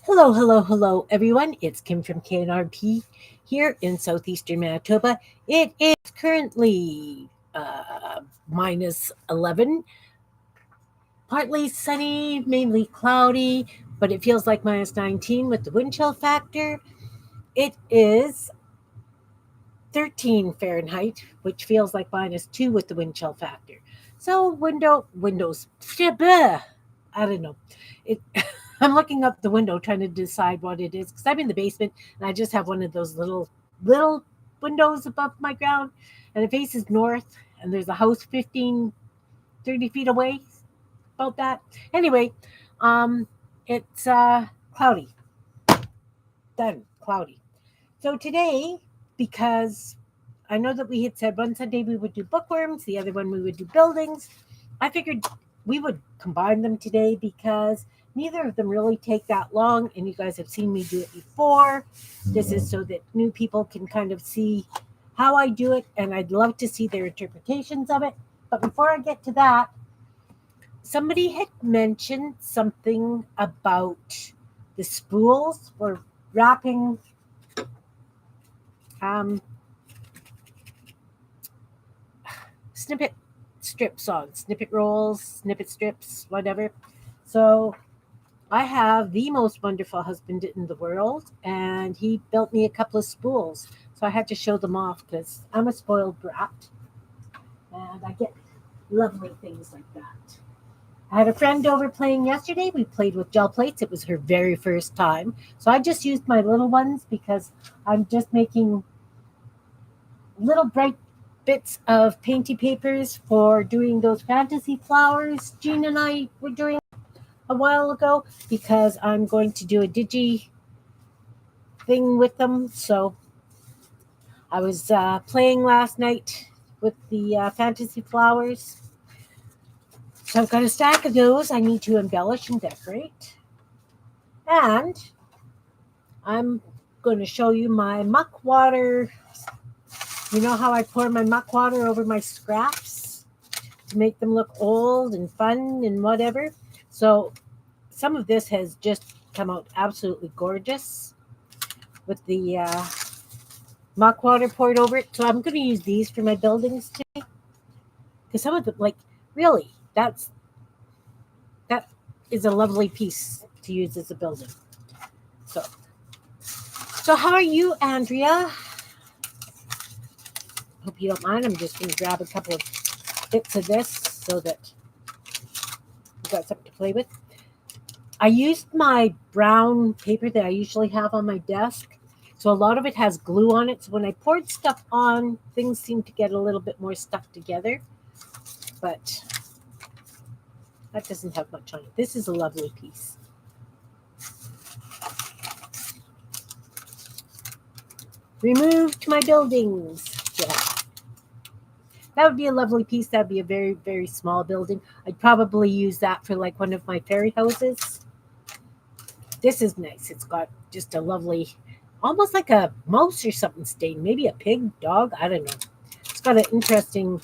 Hello, hello, hello, everyone. It's Kim from K&RP here in southeastern Manitoba. It is currently minus 11, partly sunny, mainly cloudy, but it feels like minus 19 with the wind chill factor. It is 13 Fahrenheit, which feels like minus 2 with the wind chill factor. So windows, I don't know. It. I'm looking up the window trying to decide what it is because I'm in the basement and I just have one of those little windows above my ground, and it faces north. And there's a house 15, 30 feet away, about that. Anyway, um, it's cloudy. Done cloudy. So today, because I know that we had said one Sunday we would do bookworms, the other one we would do buildings. I figured we would combine them today because neither of them really take that long, and you guys have seen me do it before. This is so that new people can kind of see how I do it, and I'd love to see their interpretations of it. But before I get to that, somebody had mentioned something about the spools for wrapping um, snippet strips on, snippet rolls, snippet strips, whatever. So I have the most wonderful husband in the world, and he built me a couple of spools. So I had to show them off because I'm a spoiled brat, and I get lovely things like that. I had a friend over playing yesterday. We played with gel plates. It was her very first time. So I just used my little ones because I'm just making little bright bits of painty papers for doing those fantasy flowers Jean and I were doing a while ago because I'm going to do a digi thing with them. So I was playing last night with the fantasy flowers. So I've got a stack of those I need to embellish and decorate. And I'm going to show you my muck water. You know how I pour my muck water over my scraps to make them look old and fun and whatever? So some of this has just come out absolutely gorgeous with the mock water poured over it. So I'm going to use these for my buildings today because some of them, like, really, that is a lovely piece to use as a building. So, so how are you, Andrea? Hope you don't mind. I'm just going to grab a couple of bits of this so that we've got something to play with. I used my brown paper that I usually have on my desk. So a lot of it has glue on it. So when I poured stuff on, things seem to get a little bit more stuck together. But that doesn't have much on it. This is a lovely piece. Remove to my buildings. Yeah. That would be a lovely piece. That would be a very, very small building. I'd probably use that for like one of my fairy houses. This is nice. It's got just a lovely, almost like a mouse or something stain. Maybe a pig, dog. I don't know. It's got an interesting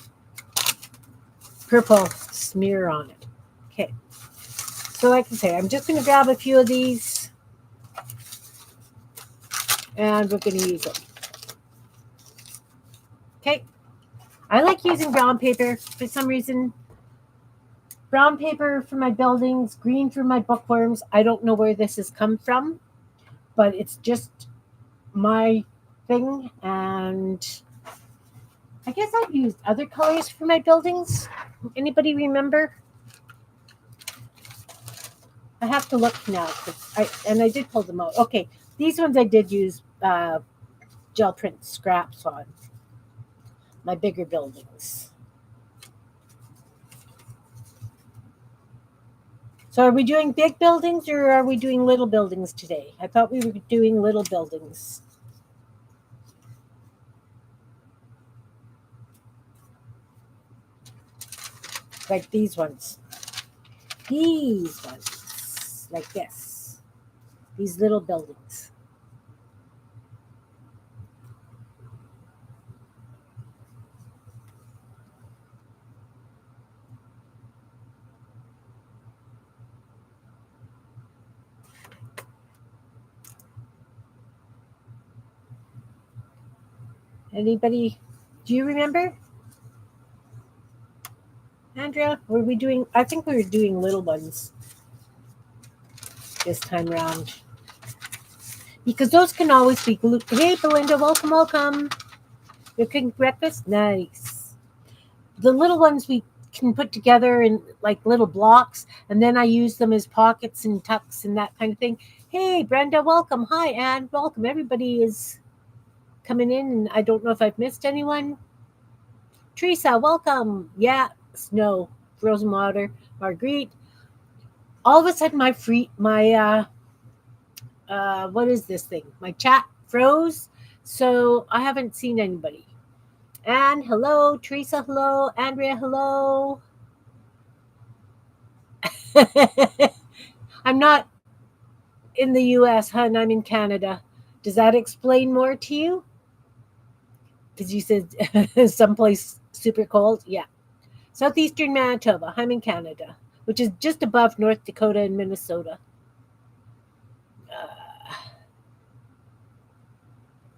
purple smear on it. Okay. So like I say, I'm just going to grab a few of these and we're going to use them. Okay. I like using brown paper for some reason. Brown paper for my buildings, green for my bookworms. I don't know where this has come from, but it's just my thing. And I guess I've used other colors for my buildings. Anybody remember? I have to look now. I did pull them out. Okay, these ones I did use gel print scraps on my bigger buildings. So are we doing big buildings or are we doing little buildings today? I thought we were doing little buildings. Like these ones. These ones. Like this. These little buildings. Anybody? Do you remember, Andrea? Were we doing? I think we were doing little ones this time round because those can always be glued. Hey, Belinda, welcome, welcome. You're cooking breakfast? Nice. The little ones we can put together in like little blocks, and then I use them as pockets and tucks and that kind of thing. Hey, Brenda, welcome. Hi, Anne, welcome. Everybody is coming in, and I don't know if I've missed anyone. Teresa, welcome. Yeah, snow, frozen water. Marguerite. All of a sudden, what is this thing? My chat froze, so I haven't seen anybody. Anne, hello. Teresa, hello. Andrea, hello. I'm not in the US, hun. I'm in Canada. Does that explain more to you? Because you said someplace super cold. Yeah. Southeastern Manitoba. I'm in Canada, which is just above North Dakota and Minnesota.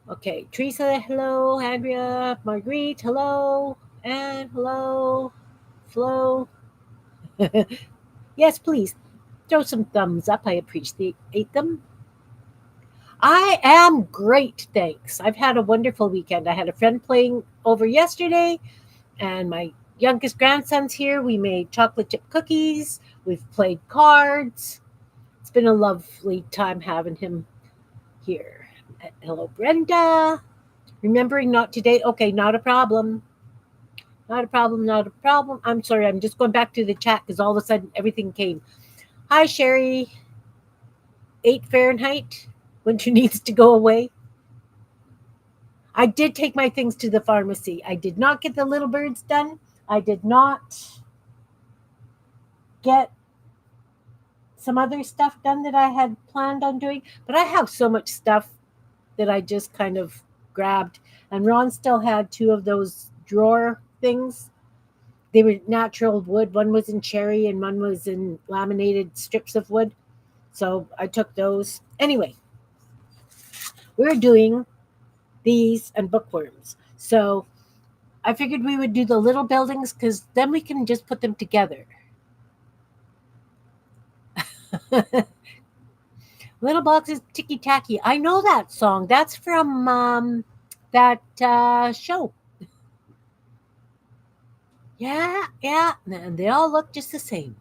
Okay. Teresa, hello. Andrea, Marguerite, hello. And hello. Flo. Yes, please. Throw some thumbs up. I appreciate them. I am great, thanks. I've had a wonderful weekend. I had a friend playing over yesterday, and my youngest grandson's here. We made chocolate chip cookies. We've played cards. It's been a lovely time having him here. Hello, Brenda. Remembering not today. Okay, not a problem. Not a problem. Not a problem. I'm sorry. I'm just going back to the chat because all of a sudden everything came. Hi, Sherry. 8 Fahrenheit. Winter needs to go away. I did take my things to the pharmacy. I did not get the little birds done. I did not get some other stuff done that I had planned on doing, but I have so much stuff that I just kind of grabbed. And Ron still had 2 of those drawer things. They were natural wood. One was in cherry and one was in laminated strips of wood. So I took those. Anyway, we're doing these and bookworms. So I figured we would do the little buildings because then we can just put them together. Little boxes, ticky tacky. I know that song. That's from that show. Yeah, yeah. And they all look just the same.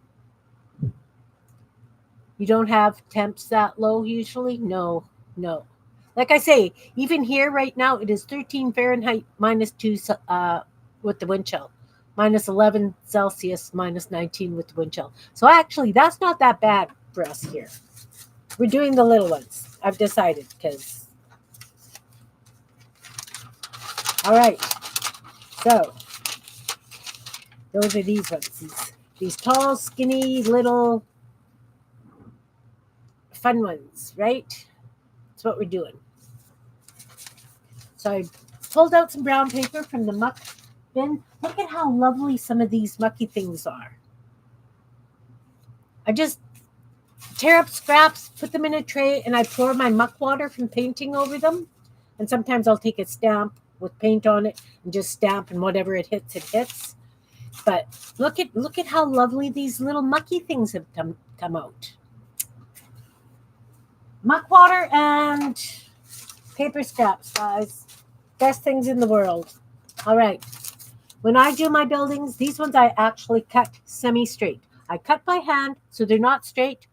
You don't have temps that low usually? No, no. Like I say, even here right now, it is 13 Fahrenheit -2 with the wind chill, -11 Celsius, -19 with the wind chill. So actually, that's not that bad for us here. We're doing the little ones. I've decided because. All right. So those are these ones. These tall, skinny, little, fun ones, right? That's what we're doing. So I pulled out some brown paper from the muck bin. Look at how lovely some of these mucky things are. I just tear up scraps, put them in a tray, and I pour my muck water from painting over them. And sometimes I'll take a stamp with paint on it and just stamp, and whatever it hits, it hits. But look at how lovely these little mucky things have come out. Muck water and paper scraps, guys. Best things in the world. All right. When I do my buildings, these ones I actually cut semi-straight. I cut by hand, so they're not straight,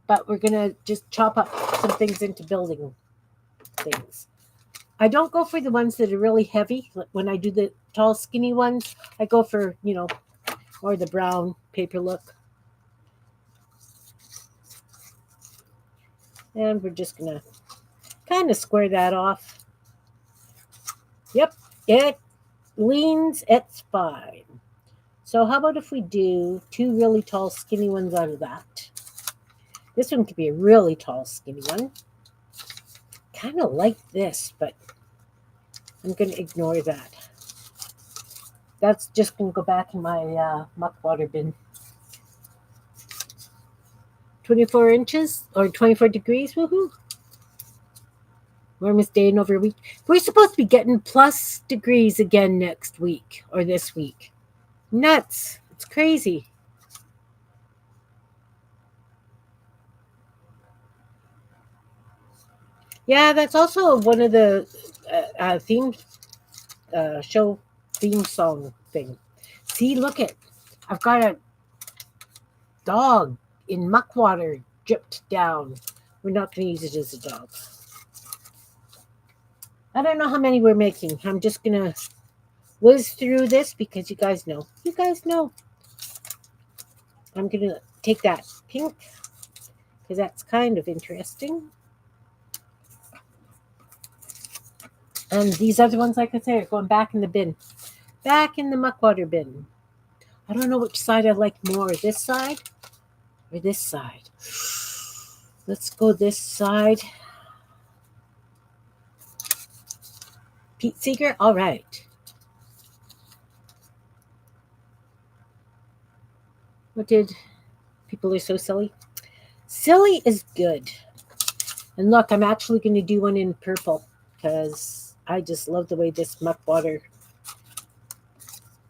but we're going to just chop up some things into building things. I don't go for the ones that are really heavy. When I do the tall, skinny ones, I go for, more the brown paper look. And we're just going to kind of square that off. Yep, it leans, it's fine. So how about if we do 2 really tall, skinny ones out of that? This one could be a really tall, skinny one. Kind of like this, but I'm going to ignore that. That's just going to go back in my muck water bin. 24 inches or 24 degrees, woohoo. Warmest day in over a week. We're supposed to be getting plus degrees again next week or this week. Nuts. It's crazy. Yeah, that's also one of the theme show theme song thing. See, look it. I've got a dog in muck water dripped down. We're not going to use it as a dog. I don't know how many we're making. I'm just going to whiz through this because you guys know. You guys know. I'm going to take that pink because that's kind of interesting. And these other ones, like I say, are going back in the bin. Back in the muck water bin. I don't know which side I like more. This side or this side? Let's go this side. Pete Seeger? All right. What did... People are so silly. Silly is good. And look, I'm actually going to do one in purple because I just love the way this muck water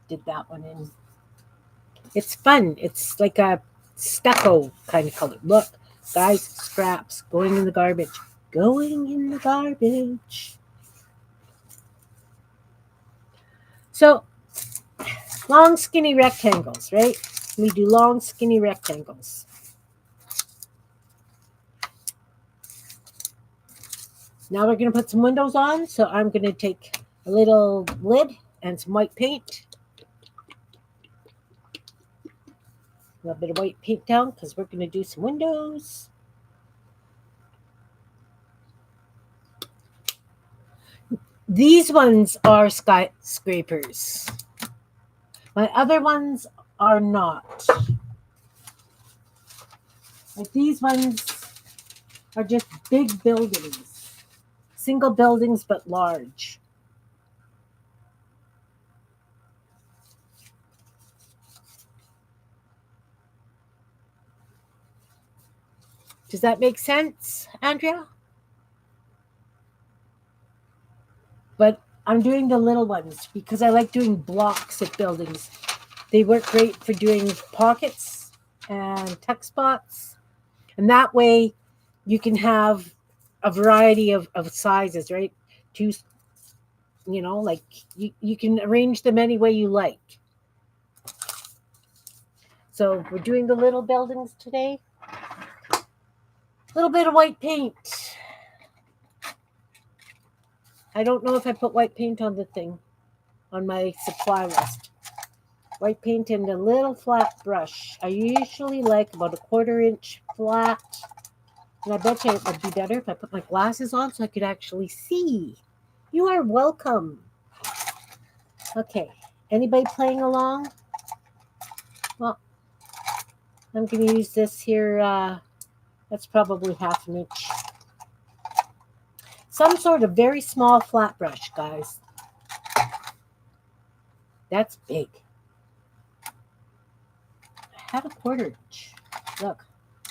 did that one in. It's fun. It's like a stucco kind of color. Look, guys, scraps going in the garbage. Going in the garbage. So, long, skinny rectangles, right? We do long, skinny rectangles. Now we're going to put some windows on. So I'm going to take a little lid and some white paint. A little bit of white paint down because we're going to do some windows. These ones are skyscrapers. My other ones are not. Like these ones are just big buildings. Single buildings, but large. Does that make sense, Andrea? But I'm doing the little ones because I like doing blocks of buildings. They work great for doing pockets and tuck spots. And that way you can have a variety of sizes, right? Two, like you can arrange them any way you like. So we're doing the little buildings today. A little bit of white paint. I don't know if I put white paint on the thing, on my supply list. White paint and a little flat brush. I usually like about a 1/4 inch flat. And I bet you it would be better if I put my glasses on so I could actually see. You are welcome. Okay. Anybody playing along? Well, I'm going to use this here. That's probably 1/2 inch. Some sort of very small flat brush, guys. That's big. I had a 1/4 inch. Look,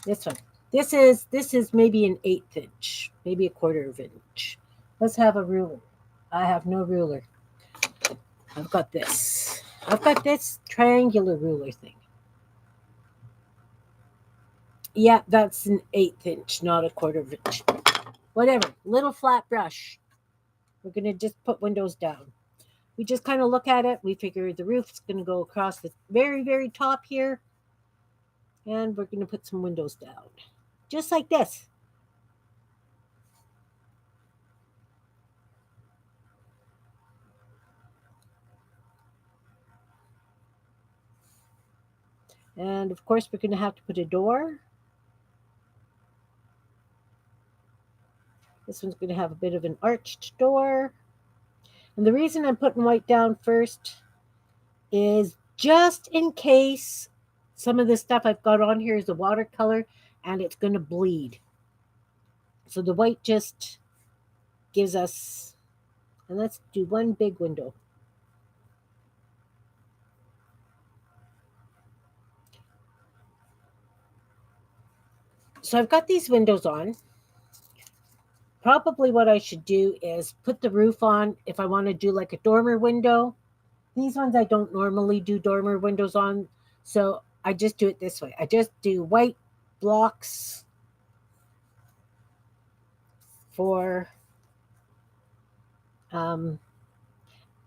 this one. This is maybe an 1/8 inch, maybe a 1/4 inch. Let's have a ruler. I have no ruler. I've got this. I've got this triangular ruler thing. Yeah, that's an 1/8 inch, not a 1/4 inch. Whatever. Little flat brush. We're going to just put windows down. We just kind of look at it. We figure the roof's going to go across the very, very top here. And we're going to put some windows down. Just like this. And of course, we're going to have to put a door. This one's going to have a bit of an arched door. And the reason I'm putting white down first is just in case some of the stuff I've got on here is a watercolor and it's going to bleed. So the white just gives us, and let's do one big window. So I've got these windows on. Probably what I should do is put the roof on if I want to do like a dormer window. These ones I don't normally do dormer windows on, so I just do it this way. I just do white blocks for, um,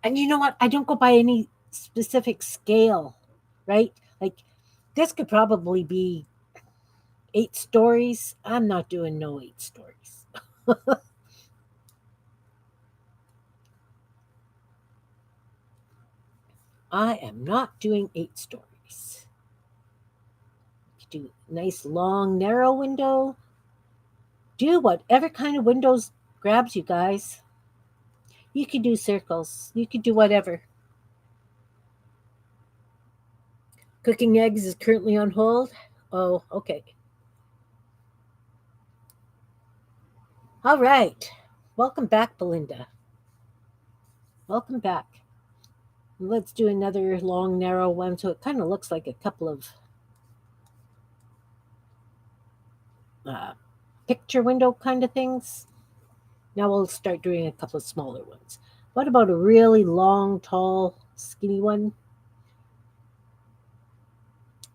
and you know what? I don't go by any specific scale, right? Like this could probably be 8 stories. I'm not doing no 8 stories. I am not doing 8 stories. Do nice long narrow window. Do whatever kind of windows grabs you guys. You could do circles. You could do whatever. Cooking eggs is currently on hold. Oh, okay. All right. Welcome back, Belinda. Welcome back. Let's do another long, narrow one so it kind of looks like a couple of uh, picture window kind of things. Now we'll start doing a couple of smaller ones. What about a really long, tall, skinny one?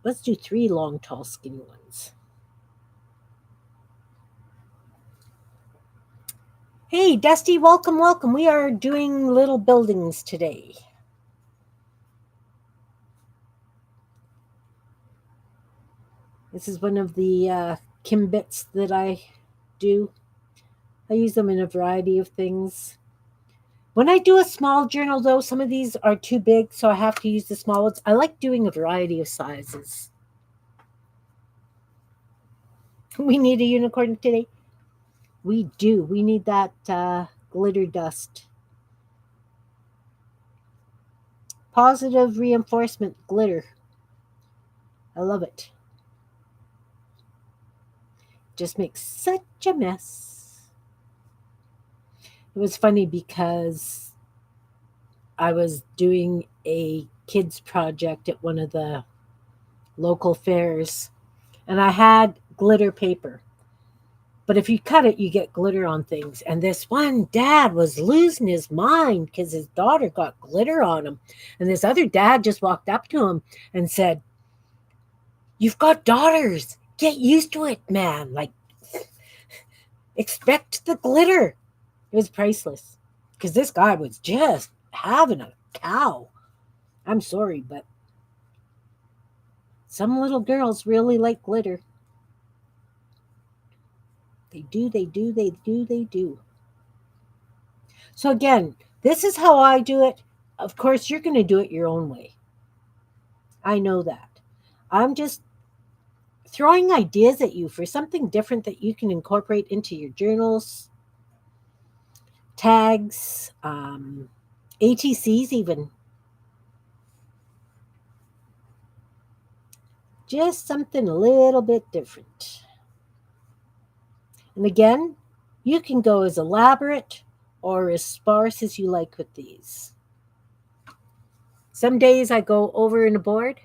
Let's do 3 long, tall, skinny ones. Hey, Dusty, welcome, welcome. We are doing little buildings today. This is one of the Kim bits that I do. I use them in a variety of things. When I do a small journal, though, some of these are too big, so I have to use the small ones. I like doing a variety of sizes. We need a unicorn today. We do. We need that glitter dust. Positive reinforcement glitter. I love it. Just makes such a mess. It was funny because I was doing a kids project at one of the local fairs and I had glitter paper. But if you cut it, you get glitter on things. And this one dad was losing his mind because his daughter got glitter on him. And this other dad just walked up to him and said, "You've got daughters. Get used to it, man. Like, expect the glitter." It was priceless because this guy was just having a cow. I'm sorry, but some little girls really like glitter. They do, they do, they do, they do. So, again, this is how I do it. Of course, you're going to do it your own way. I know that. I'm just throwing ideas at you for something different that you can incorporate into your journals, tags, ATCs, even. Just something a little bit different. And again, you can go as elaborate or as sparse as you like with these. Some days I go over in a board.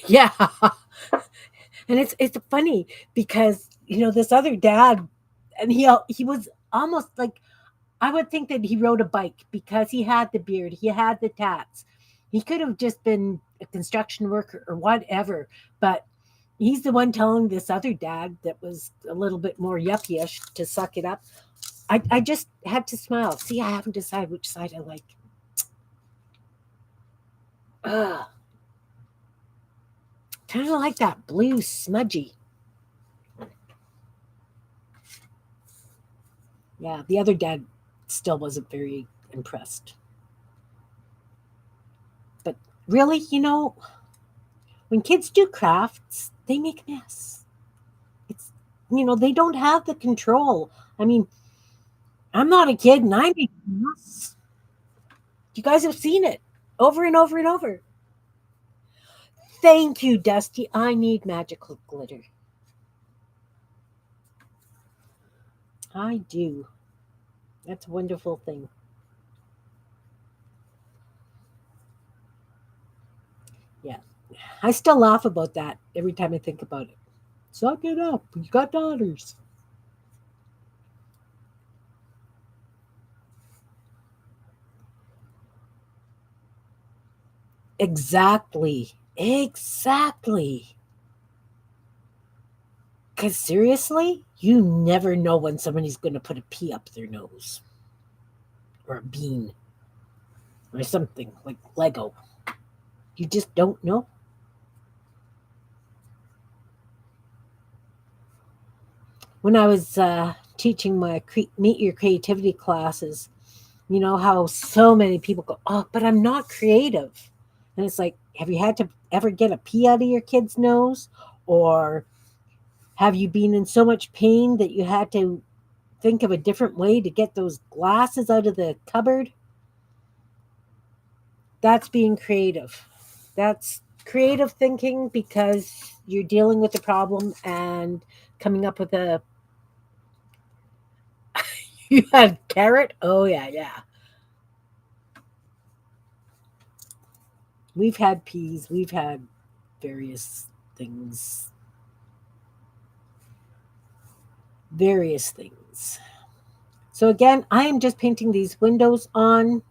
Yeah. And it's funny because this other dad, and he was almost like, I would think that he rode a bike because he had the beard, he had the tats. He could have just been a construction worker or whatever, but he's the one telling this other dad that was a little bit more yuppie-ish to suck it up. I just had to smile. See, I haven't decided which side I like. Ugh. Kind of like that blue smudgy. Yeah, the other dad still wasn't very impressed. But really, when kids do crafts, they make a mess. It's, they don't have the control. I mean, I'm not a kid and I make a mess. You guys have seen it over and over and over. Thank you, Dusty. I need magical glitter. I do. That's a wonderful thing. Yeah. I still laugh about that every time I think about it. Suck it up. You got daughters. Exactly. Exactly. Because seriously, you never know when somebody's going to put a pea up their nose or a bean or something like Lego. You just don't know. When I was teaching my Meet Your Creativity classes, you know how so many people go, oh, but I'm not creative. And it's like, have you had to ever get a pea out of your kid's nose? Or have you been in so much pain that you had to think of a different way to get those glasses out of the cupboard? That's being creative. That's creative thinking because you're dealing with the problem and coming up with a. You had carrot? Oh, yeah, yeah. We've had peas, we've had various things. Various things. So, again, I am just painting these windows on.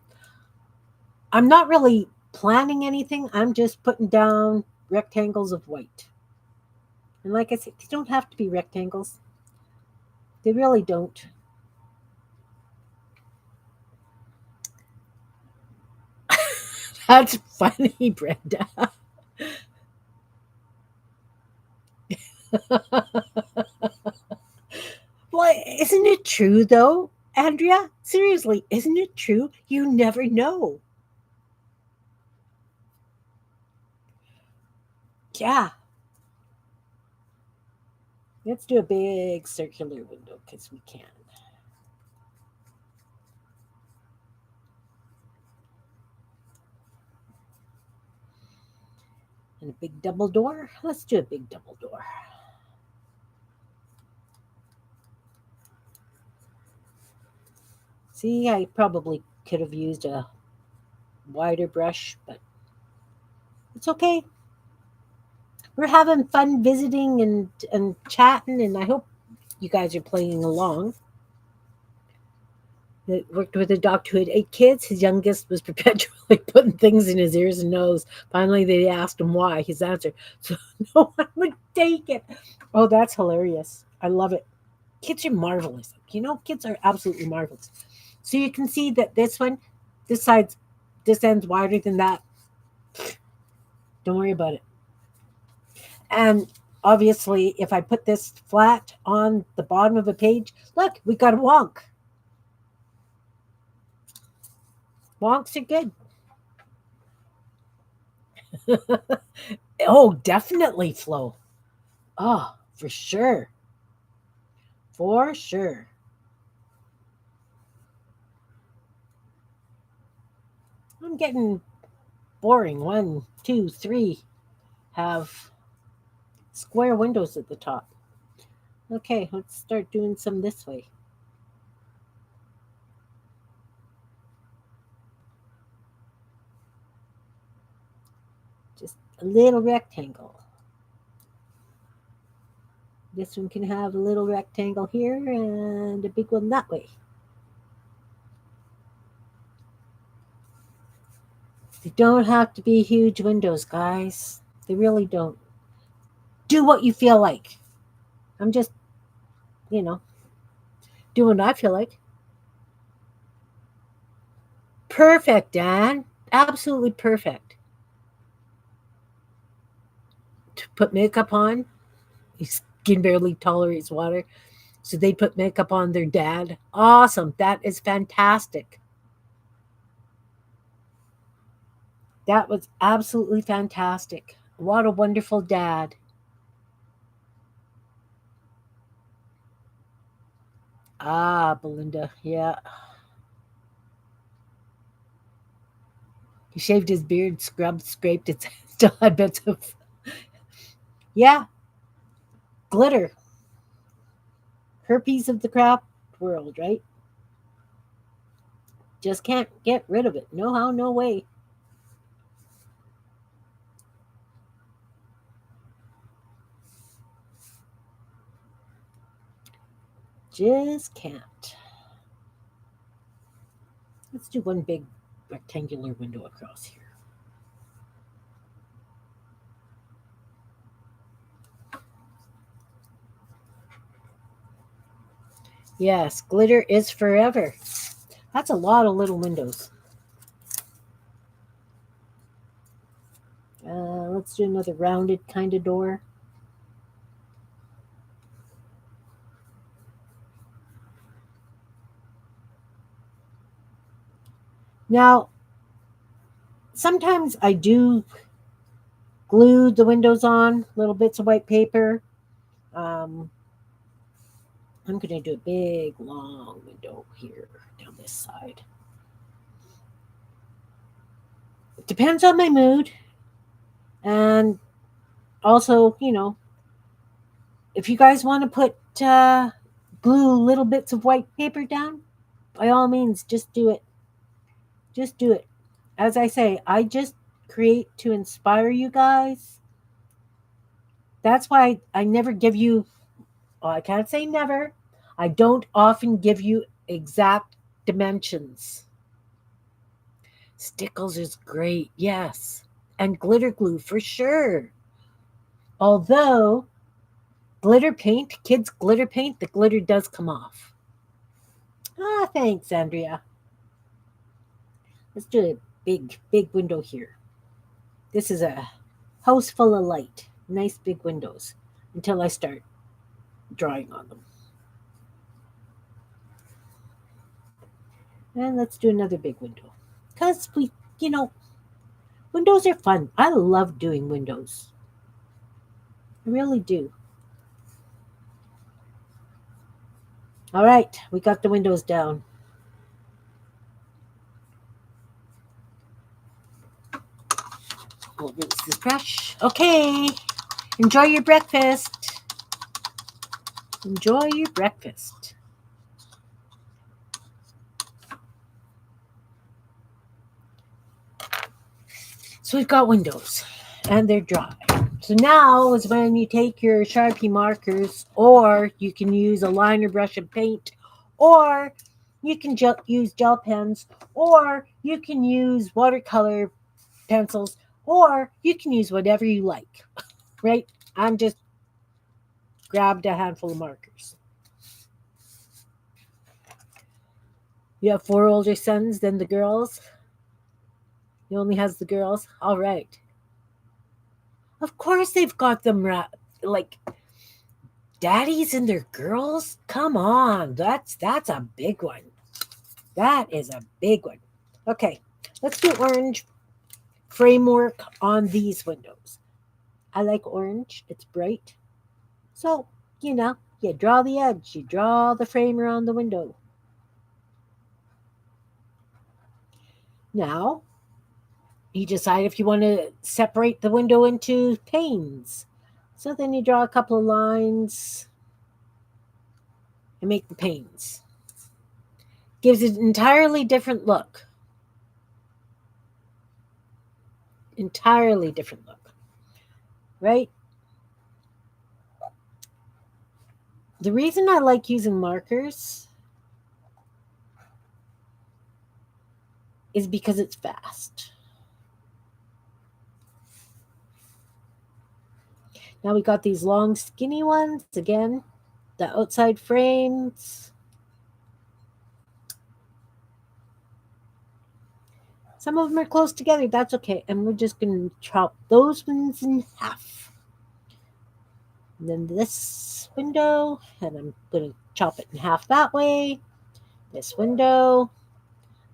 I'm not really planning anything, I'm just putting down rectangles of white. And like I said, they don't have to be rectangles. They really don't. That's funny, Brenda. Well, isn't it true though, Andrea? Seriously, isn't it true? You never know. Yeah, let's do a big circular window because we can. And a big double door. Let's do a big double door. See, I probably could have used a wider brush, but it's okay. We're having fun visiting and chatting, and I hope you guys are playing along. I worked with a doctor who had 8 kids. His youngest was perpetually putting things in his ears and nose. Finally, they asked him why. His answer, so no one would take it. Oh, that's hilarious. I love it. Kids are marvelous. You know, kids are absolutely marvelous. So you can see that this one, this side's, this end's wider than that. Don't worry about it. And obviously, if I put this flat on the bottom of a page, look, we got a wonk. Wonks are good. Oh, definitely flow. Oh, for sure. For sure. I'm getting boring. One, two, three have square windows at the top. Okay, let's start doing some this way. Just a little rectangle. This one can have a little rectangle here and a big one that way. They don't have to be huge windows, guys. They really don't. Do what you feel like. I'm just, you know, doing what I feel like. Perfect, Dan. Absolutely perfect. To put makeup on, his skin barely tolerates water. So they put makeup on their dad. Awesome. That is fantastic. That was absolutely fantastic. What a wonderful dad. Ah, Belinda. Yeah. He shaved his beard, scrubbed, scraped it, still had bits of. Yeah, glitter. Herpes of the craft world, right? Just can't get rid of it. No how, no way. Just can't. Let's do one big rectangular window across here. Yes, glitter is forever. That's a lot of little windows. Let's do another rounded kind of door. Now, sometimes I do glue the windows on, little bits of white paper. Um, I'm going to do a big, long window here down this side. It depends on my mood. And also, if you guys want to put glue little bits of white paper down, by all means, just do it. Just do it. As I say, I just create to inspire you guys. That's why I never give you, well, I can't say never. I don't often give you exact dimensions. Stickles is great, yes. And glitter glue for sure. Although glitter paint, kids glitter paint, the glitter does come off. Ah, thanks, Andrea. Let's do a big, big window here. This is a house full of light. Nice big windows until I start drawing on them. And let's do another big window. Because windows are fun. I love doing windows. I really do. All right, we got the windows down. We'll rinse this brush. Okay, enjoy your breakfast. Enjoy your breakfast. So we've got windows, and they're dry. So now is when you take your Sharpie markers, or you can use a liner brush and paint, or you can use gel pens, or you can use watercolor pencils, or you can use whatever you like, right? I'm just grabbed a handful of markers. You have 4 older sons than the girls? He only has the girls? All right. Of course they've got them like daddies and their girls? Come on. That's a big one. That is a big one. Okay, let's do orange framework on these windows. I like orange. It's bright. So, you draw the edge. You draw the frame around the window. Now, you decide if you want to separate the window into panes. So then you draw a couple of lines and make the panes. Gives it an entirely different look. Entirely different look. Right? The reason I like using markers is because it's fast. Now we got these long, skinny ones. Again, the outside frames. Some of them are close together. That's okay. And we're just going to chop those ones in half. And then this window, and I'm going to chop it in half that way. This window,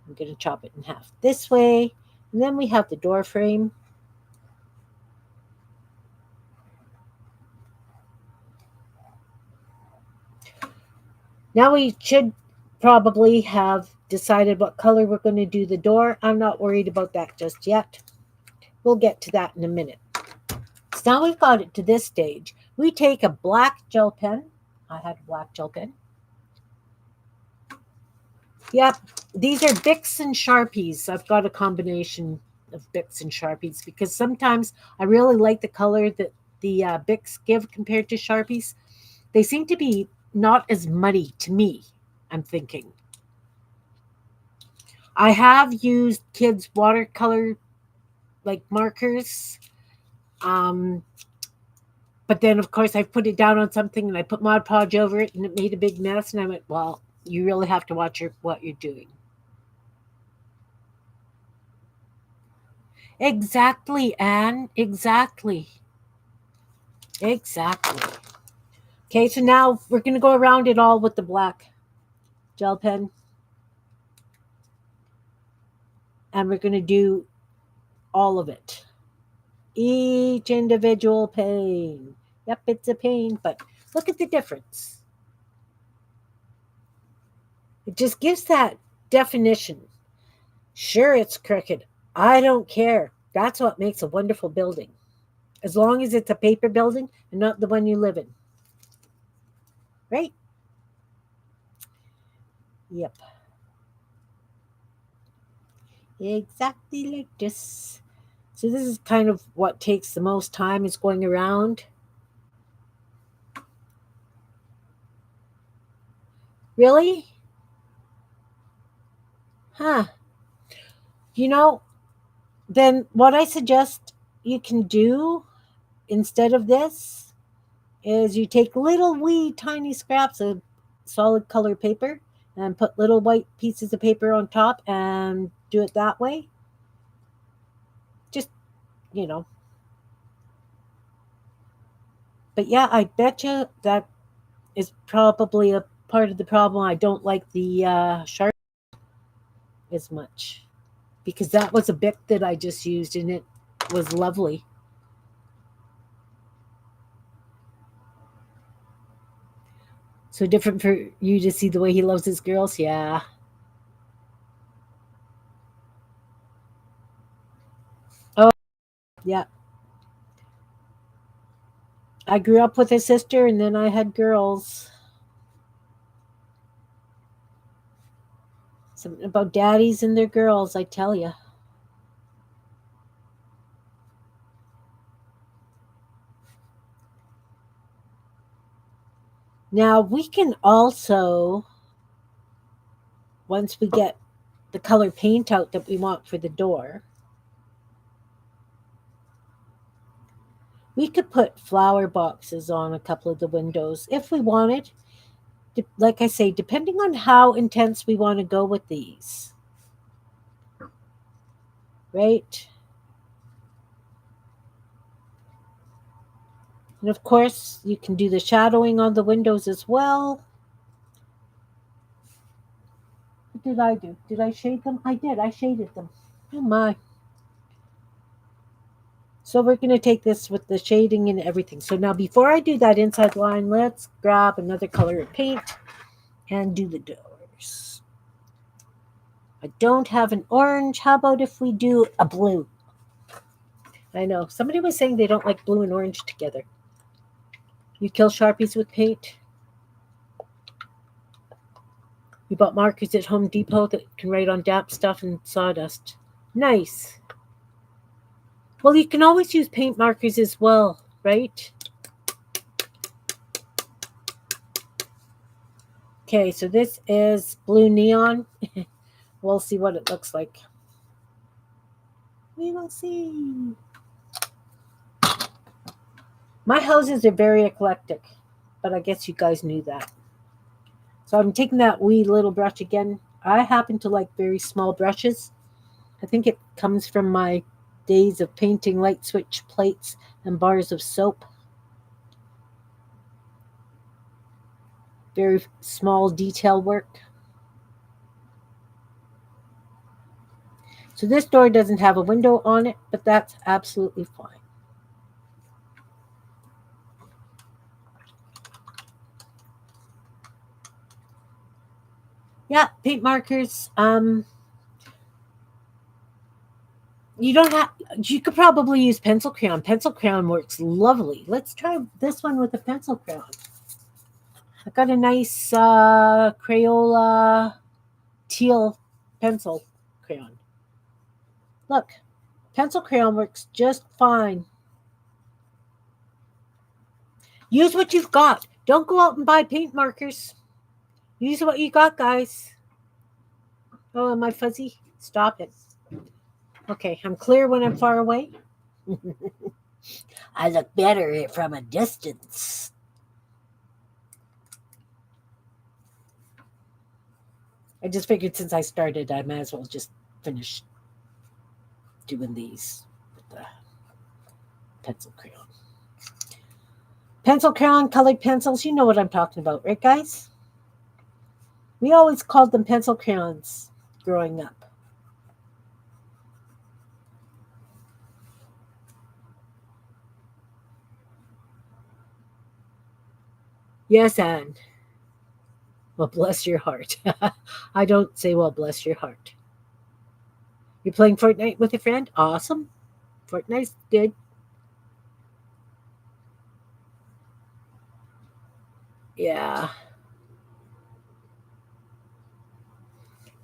I'm going to chop it in half this way. And then we have the door frame. Now we should probably have decided what color we're going to do the door. I'm not worried about that just yet. We'll get to that in a minute. So now we've got it to this stage. We take a black gel pen. I had a black gel pen. Yep, these are Bics and Sharpies. I've got a combination of Bics and Sharpies because sometimes I really like the color that the Bics give compared to Sharpies. They seem to be not as muddy to me, I'm thinking. I have used kids' watercolor like markers. Um, but then, of course, I put it down on something and I put Mod Podge over it and it made a big mess. And I went, well, you really have to watch what you're doing. Exactly, Anne. Exactly. Exactly. Okay, so now we're going to go around it all with the black gel pen. And we're going to do all of it. Each individual pane. Yep, it's a pane, but look at the difference. It just gives that definition. Sure, it's crooked. I don't care. That's what makes a wonderful building. As long as it's a paper building and not the one you live in. Right? Yep. Exactly like this. So this is kind of what takes the most time, is going around. Really? Huh. You know, then what I suggest you can do instead of this is you take little wee tiny scraps of solid color paper and put little white pieces of paper on top and do it that way. Just, you know. But yeah, I bet you that is probably a part of the problem. I don't like the sharp as much because that was a Bic that I just used and it was lovely. So different for you to see the way he loves his girls. Yeah. Oh, yeah. I grew up with a sister and then I had girls. Something about daddies and their girls, I tell you. Now, we can also, once we get the color paint out that we want for the door, we could put flower boxes on a couple of the windows if we wanted. Like I say, depending on how intense we want to go with these. Right? And of course, you can do the shadowing on the windows as well. What did I do? Did I shade them? I did. I shaded them. Oh my. So we're going to take this with the shading and everything. So now before I do that inside line, let's grab another color of paint and do the doors. I don't have an orange. How about if we do a blue? I know. Somebody was saying they don't like blue and orange together. You kill Sharpies with paint? We bought markers at Home Depot that can write on damp stuff and sawdust. Nice. Well, you can always use paint markers as well, right? Okay, so this is blue neon. We'll see what it looks like. We will see. My houses are very eclectic, but I guess you guys knew that. So I'm taking that wee little brush again. I happen to like very small brushes. I think it comes from my days of painting light switch plates and bars of soap. Very small detail work. So this door doesn't have a window on it, but that's absolutely fine. Yeah, paint markers. You don't have. You could probably use pencil crayon. Pencil crayon works lovely. Let's try this one with a pencil crayon. I got a nice Crayola teal pencil crayon. Look, pencil crayon works just fine. Use what you've got. Don't go out and buy paint markers. Use what you got, guys. Oh, am I fuzzy? Stop it. Okay, I'm clear when I'm far away. I look better from a distance. I just figured since I started, I might as well just finish doing these with the pencil crayon. Pencil crayon, colored pencils, you know what I'm talking about, right, guys? We always called them pencil crayons growing up. Yes, Anne. Well, bless your heart. I don't say, well, bless your heart. You're playing Fortnite with a friend? Awesome. Fortnite's good. Yeah.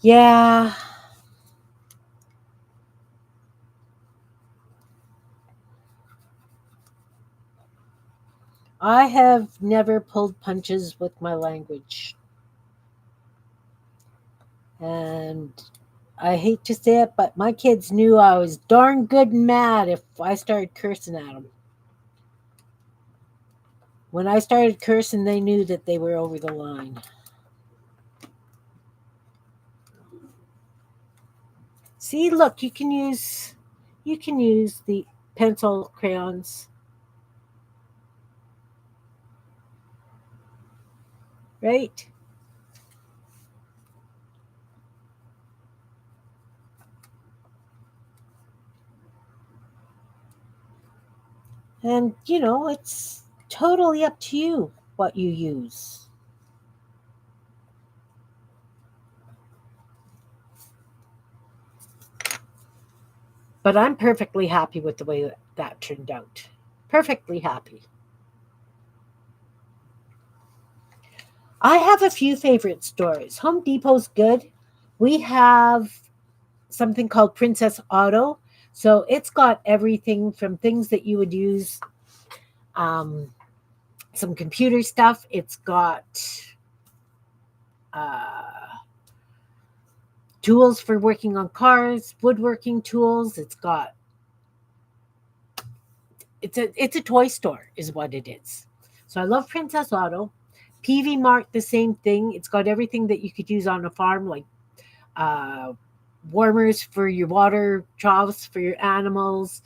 Yeah. I have never pulled punches with my language. And I hate to say it, but my kids knew I was darn good and mad if I started cursing at them. When I started cursing, they knew that they were over the line. See, look, you can use the pencil crayons, right? And it's totally up to you what you use. But I'm perfectly happy with the way that turned out. Perfectly happy. I have a few favorite stores. Home Depot's good. We have something called Princess Auto. So it's got everything from things that you would use, um, some computer stuff. It's got uh, tools for working on cars, woodworking tools. It's a toy store, is what it is. So I love Princess Auto. PV Mart, the same thing. It's got everything that you could use on a farm, like uh, warmers for your water troughs for your animals,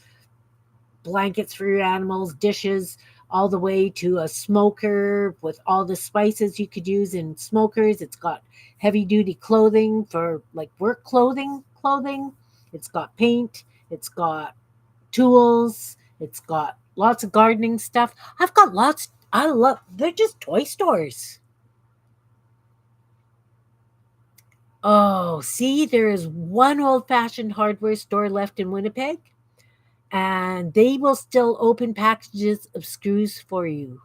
blankets for your animals, dishes, all the way to a smoker with all the spices you could use in smokers. It's got heavy duty clothing for like work clothing. It's got paint. It's got tools. It's got lots of gardening stuff. I've got lots. I love. They're just toy stores. Oh, see, there is one old fashioned hardware store left in Winnipeg, and they will still open packages of screws for you.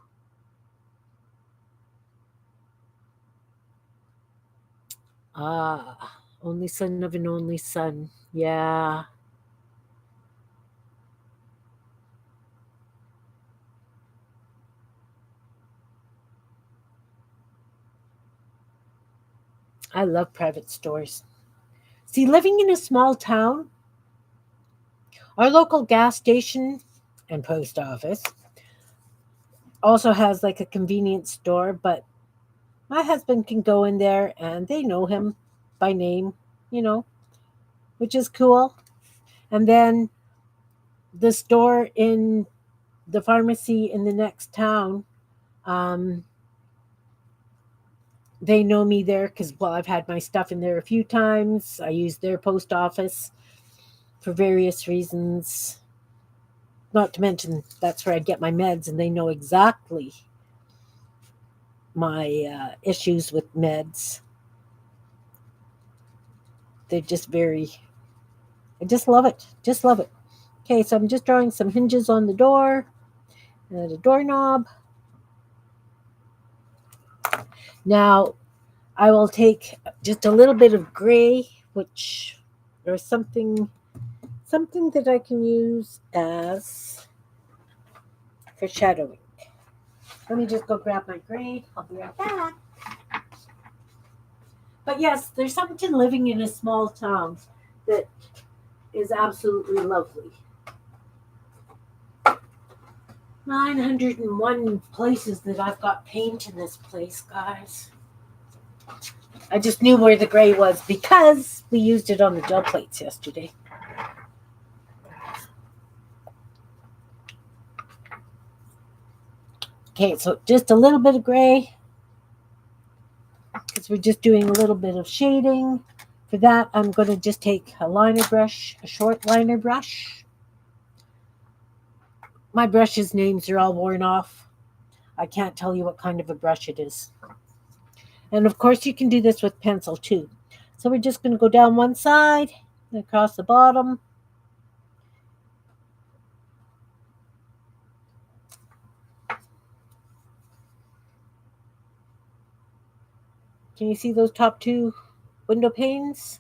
Ah, only son of an only son. Yeah, I love private stores. See, living in a small town, our local gas station and post office also has like a convenience store, but my husband can go in there and they know him by name, you know, which is cool. And then the store in the pharmacy in the next town, um, they know me there because, well, I've had my stuff in there a few times. I use their post office for various reasons. Not to mention, that's where I get my meds, and they know exactly my issues with meds. They're just very, I just love it. Just love it. Okay, so I'm just drawing some hinges on the door and a doorknob. Now, I will take just a little bit of gray, which or something that I can use as for shadowing. Let me just go grab my gray. I'll be right back. But yes, there's something living in a small town that is absolutely lovely. 901 places that I've got paint in this place, guys. I just knew where the gray was because we used it on the gel plates yesterday. Okay, so just a little bit of gray because we're just doing a little bit of shading. For that, I'm going to just take a liner brush, a short liner brush. My brushes' names are all worn off. I can't tell you what kind of a brush it is. And of course, you can do this with pencil too. So we're just going to go down one side and across the bottom. Can you see those top two window panes?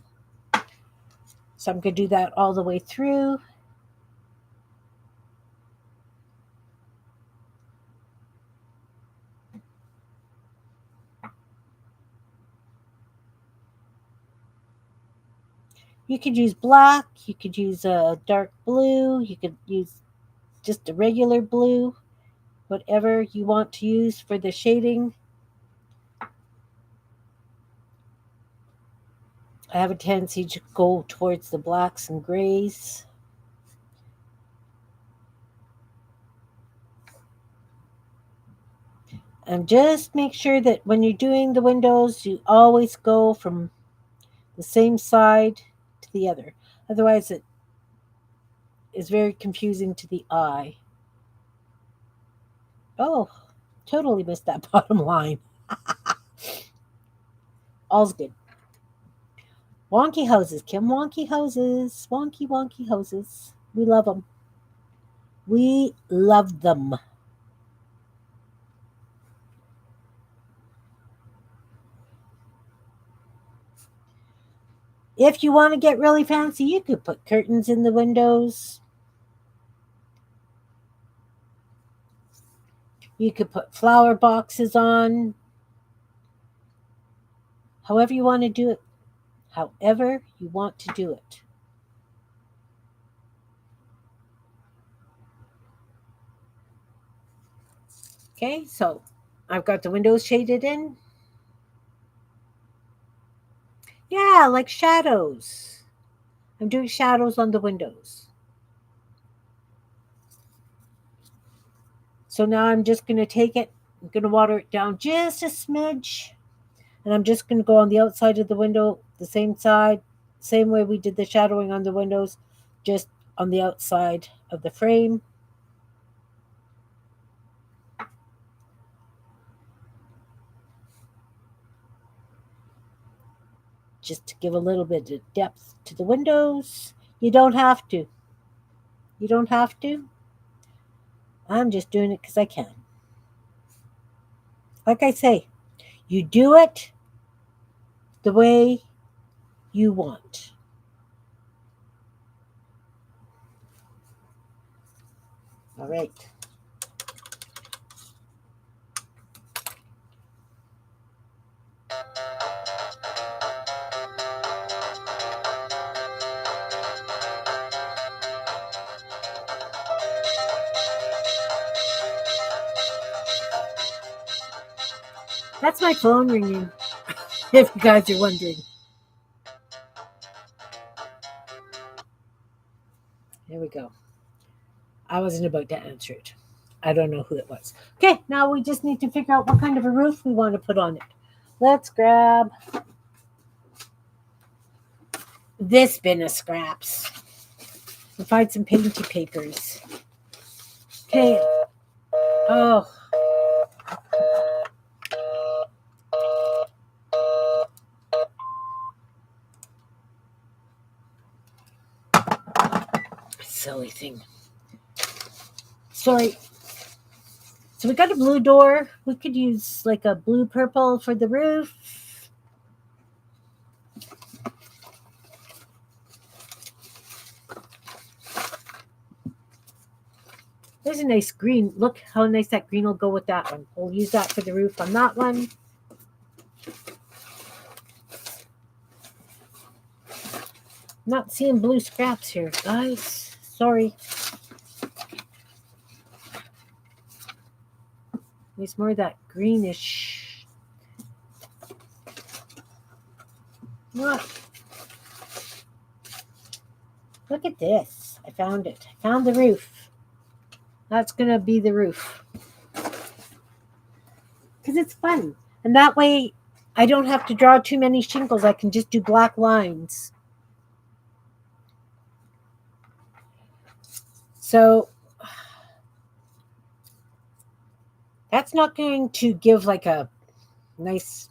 So I'm going to do that all the way through. You could use black, you could use a dark blue, you could use just a regular blue, whatever you want to use for the shading. I have a tendency to go towards the blacks and grays. And just make sure that when you're doing the windows, you always go from the same side to the other. Otherwise, it is very confusing to the eye. Oh, totally missed that bottom line. All's good. Wonky houses, Kim. Wonky houses. Wonky, wonky houses. We love them. We love them. If you want to get really fancy, you could put curtains in the windows. You could put flower boxes on. However you want to do it. However you want to do it. Okay, so I've got the windows shaded in. Yeah, like shadows. I'm doing shadows on the windows. So now I'm just going to take it. I'm going to water it down just a smidge. And I'm just going to go on the outside of the window, the same side, same way we did the shadowing on the windows, just on the outside of the frame. Just to give a little bit of depth to the windows. You don't have to. You don't have to. I'm just doing it because I can. Like I say, you do it the way you want. All right. That's my phone ringing, if you guys are wondering. There we go. I wasn't about to answer it. I don't know who it was. Okay, now we just need to figure out what kind of a roof we want to put on it. Let's grab this bin of scraps and find some painty papers. Okay. Oh. Silly thing. Sorry. So we got a blue door. We could use like a blue purple for the roof. There's a nice green. Look how nice that green will go with that one. We'll use that for the roof on that one. Not seeing blue scraps here, guys. Sorry. There's more of that greenish. What? Look at this. I found it. I found the roof. That's going to be the roof. Because it's fun. And that way, I don't have to draw too many shingles. I can just do black lines. So that's not going to give like a nice.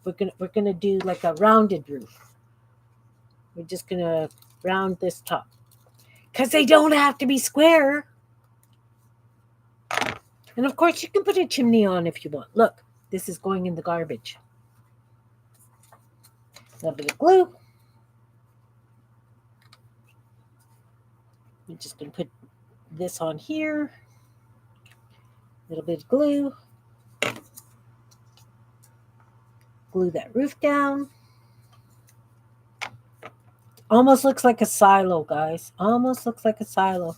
We're gonna do like a rounded roof. We're just gonna round this top because they don't have to be square. And of course, you can put a chimney on if you want. Look, this is going in the garbage. A little bit of glue. I'm just gonna put this on here. A little bit of glue. Glue that roof down. Almost looks like a silo, guys. Almost looks like a silo.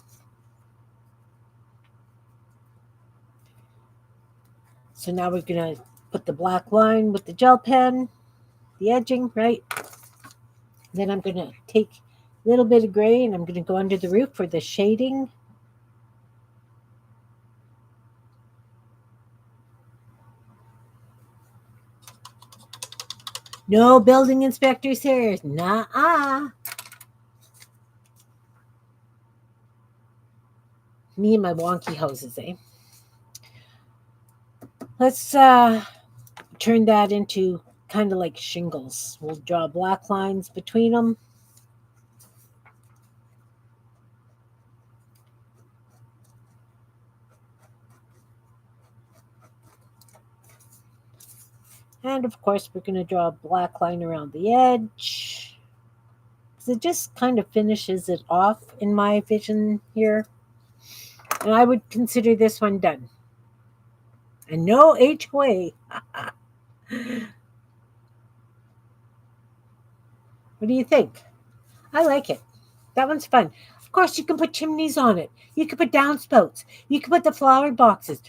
So now we're going to put the black line with the gel pen, the edging, right? Then I'm going to take a little bit of gray and I'm going to go under the roof for the shading. No building inspectors here. Nah. Me and my wonky hoses, eh? Let's turn that into kind of like shingles. We'll draw black lines between them. And of course, we're going to draw a black line around the edge. Because it just kind of finishes it off in my vision here. And I would consider this one done. And no HOA. What do you think? I like it. That one's fun. Of course, you can put chimneys on it. You can put downspouts. You can put the flower boxes.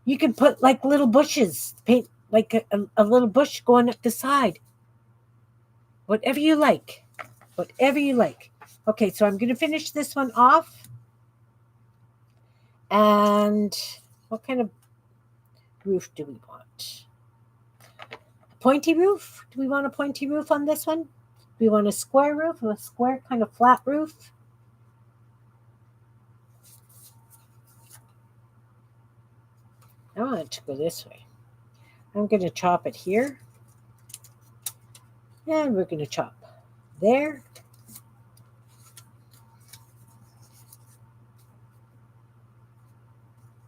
You can put like little bushes. Paint like a little bush going up the side. Whatever you like. Whatever you like. Okay, so I'm going to finish this one off. And what kind of roof do we want? Pointy roof? Do we want a pointy roof on this one? Do we want a square roof? A square kind of flat roof? I want it to go this way. I'm going to chop it here. And we're going to chop there.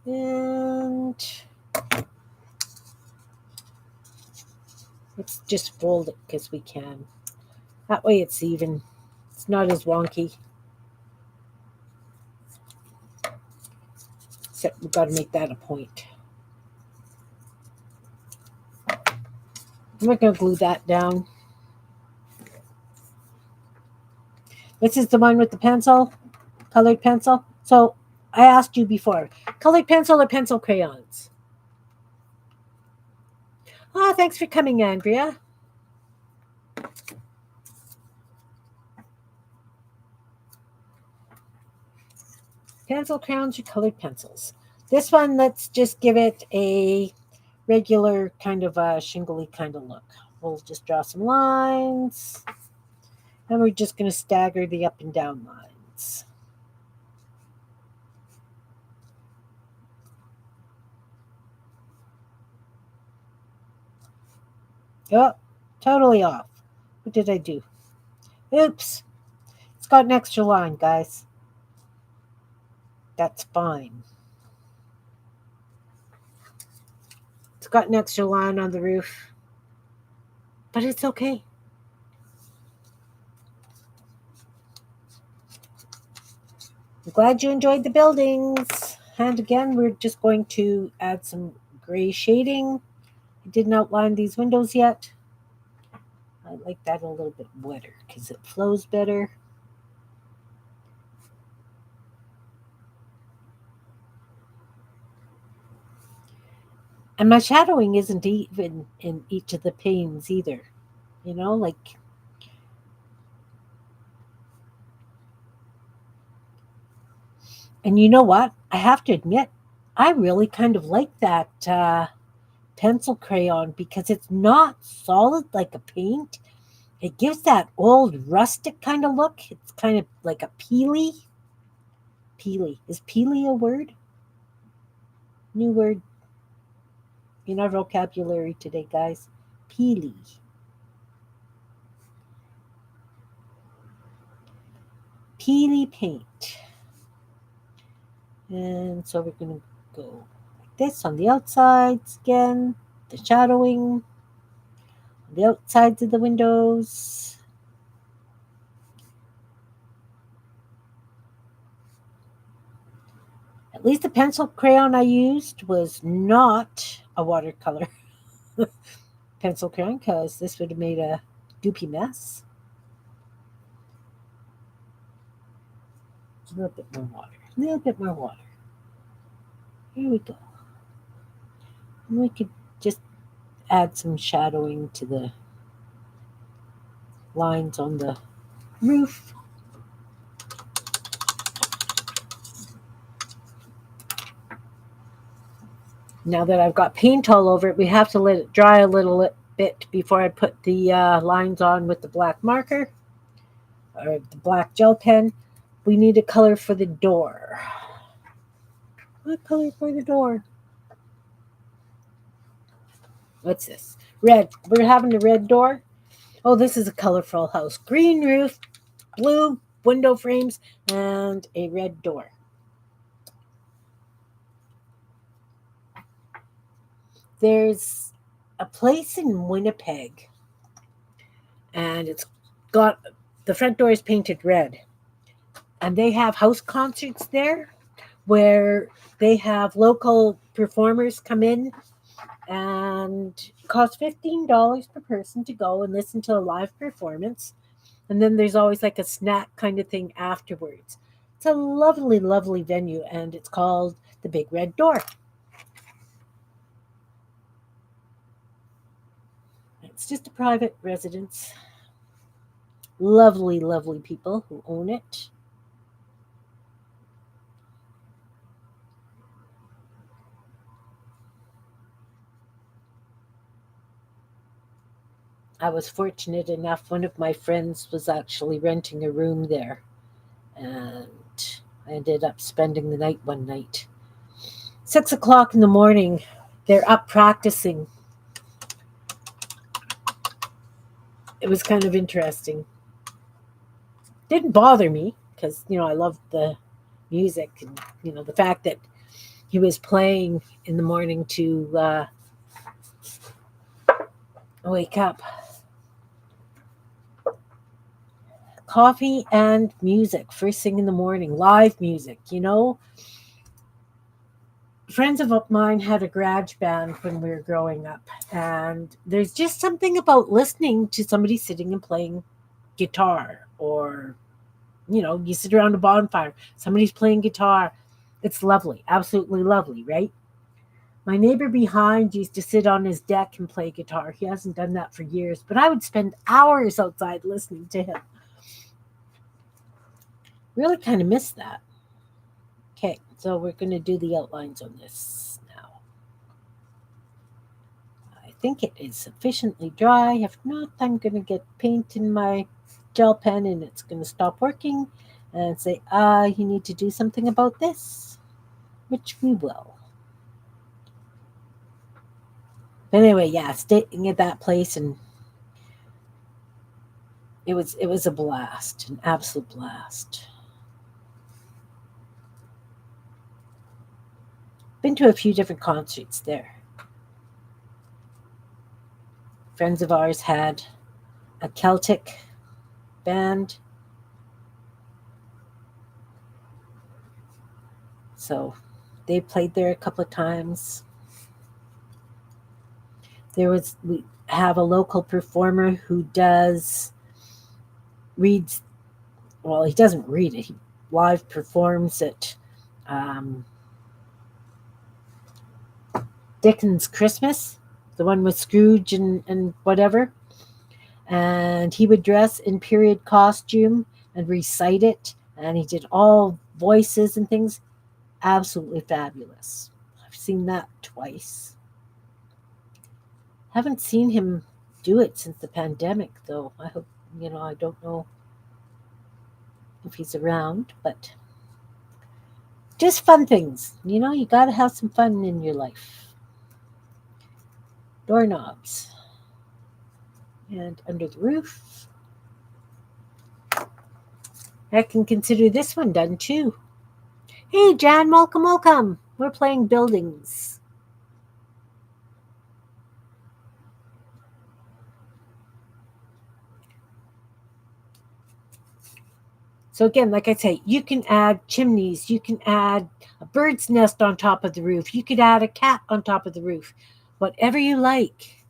And let's just fold it because we can. That way it's even. It's not as wonky. Except we've got to make that a point. We're going to glue that down. This is the one with the pencil, colored pencil. So I asked you before, colored pencil or pencil crayons? Oh, thanks for coming, Andrea. Pencil crayons or colored pencils? This one, let's just give it a regular kind of a shingly kind of look. We'll just draw some lines. And we're just going to stagger the up and down lines. Oh, totally off. What did I do? Oops. It's got an extra line, guys. That's fine. It's got an extra line on the roof. But it's okay. I'm glad you enjoyed the buildings. And again, we're just going to add some gray shading. I didn't outline these windows yet. I like that a little bit wetter because it flows better. And my shadowing isn't even in each of the panes either. Like, and you know what? I have to admit, I really kind of like that pencil crayon because it's not solid like a paint. It gives that old rustic kind of look. It's kind of like a peely. Peely. Is peely a word? New word in our vocabulary today, guys. Peely. Peely paint. And so we're going to go like this on the outsides again. The shadowing on the outsides of the windows. At least the pencil crayon I used was not a watercolor pencil crayon because this would have made a doopy mess. A little bit more water. A little bit more water. Here we go. And we could just add some shadowing to the lines on the roof. Now that I've got paint all over it, we have to let it dry a little bit before I put the lines on with the black marker or the black gel pen. We need a color for the door. What color for the door? What's this? Red. We're having a red door. Oh, this is a colorful house. Green roof, blue window frames, and a red door. There's a place in Winnipeg, and it's got the front door is painted red, and they have house concerts there where they have local performers come in, and it costs $15 per person to go and listen to a live performance. And then there's always like a snack kind of thing afterwards. It's a lovely, lovely venue, and it's called the Big Red Door. It's just a private residence. Lovely, lovely people who own it. I was fortunate enough, one of my friends was actually renting a room there, and I ended up spending the night one night. 6 o'clock in the morning, they're up practicing. It was kind of interesting. Didn't bother me because, I loved the music and, the fact that he was playing in the morning to wake up. Coffee and music first thing in the morning, live music. Friends of mine had a garage band when we were growing up, and there's just something about listening to somebody sitting and playing guitar, or you sit around a bonfire, somebody's playing guitar. It's lovely, absolutely lovely, right? My neighbor behind used to sit on his deck and play guitar. He hasn't done that for years, but I would spend hours outside listening to him. Really kind of miss that. Okay, so we're going to do the outlines on this now. I think it is sufficiently dry. If not, I'm going to get paint in my gel pen and it's going to stop working and say, you need to do something about this, which we will. But anyway, yeah, staying at that place, and it was a blast, an absolute blast. Been to a few different concerts there. Friends of ours had a Celtic band. So They played there a couple of times. We have a local performer who reads. Well, he doesn't read it. He live performs it. Um, Dickens' Christmas, the one with Scrooge and whatever. And he would dress in period costume and recite it. And he did all voices and things. Absolutely fabulous. I've seen that twice. Haven't seen him do it since the pandemic, though. I hope, I don't know if he's around, but just fun things. You got to have some fun in your life. Doorknobs. And under the roof. I can consider this one done too. Hey, Jan, welcome, welcome. We're playing buildings. So again, like I say, you can add chimneys. You can add a bird's nest on top of the roof. You could add a cat on top of the roof. Whatever you like.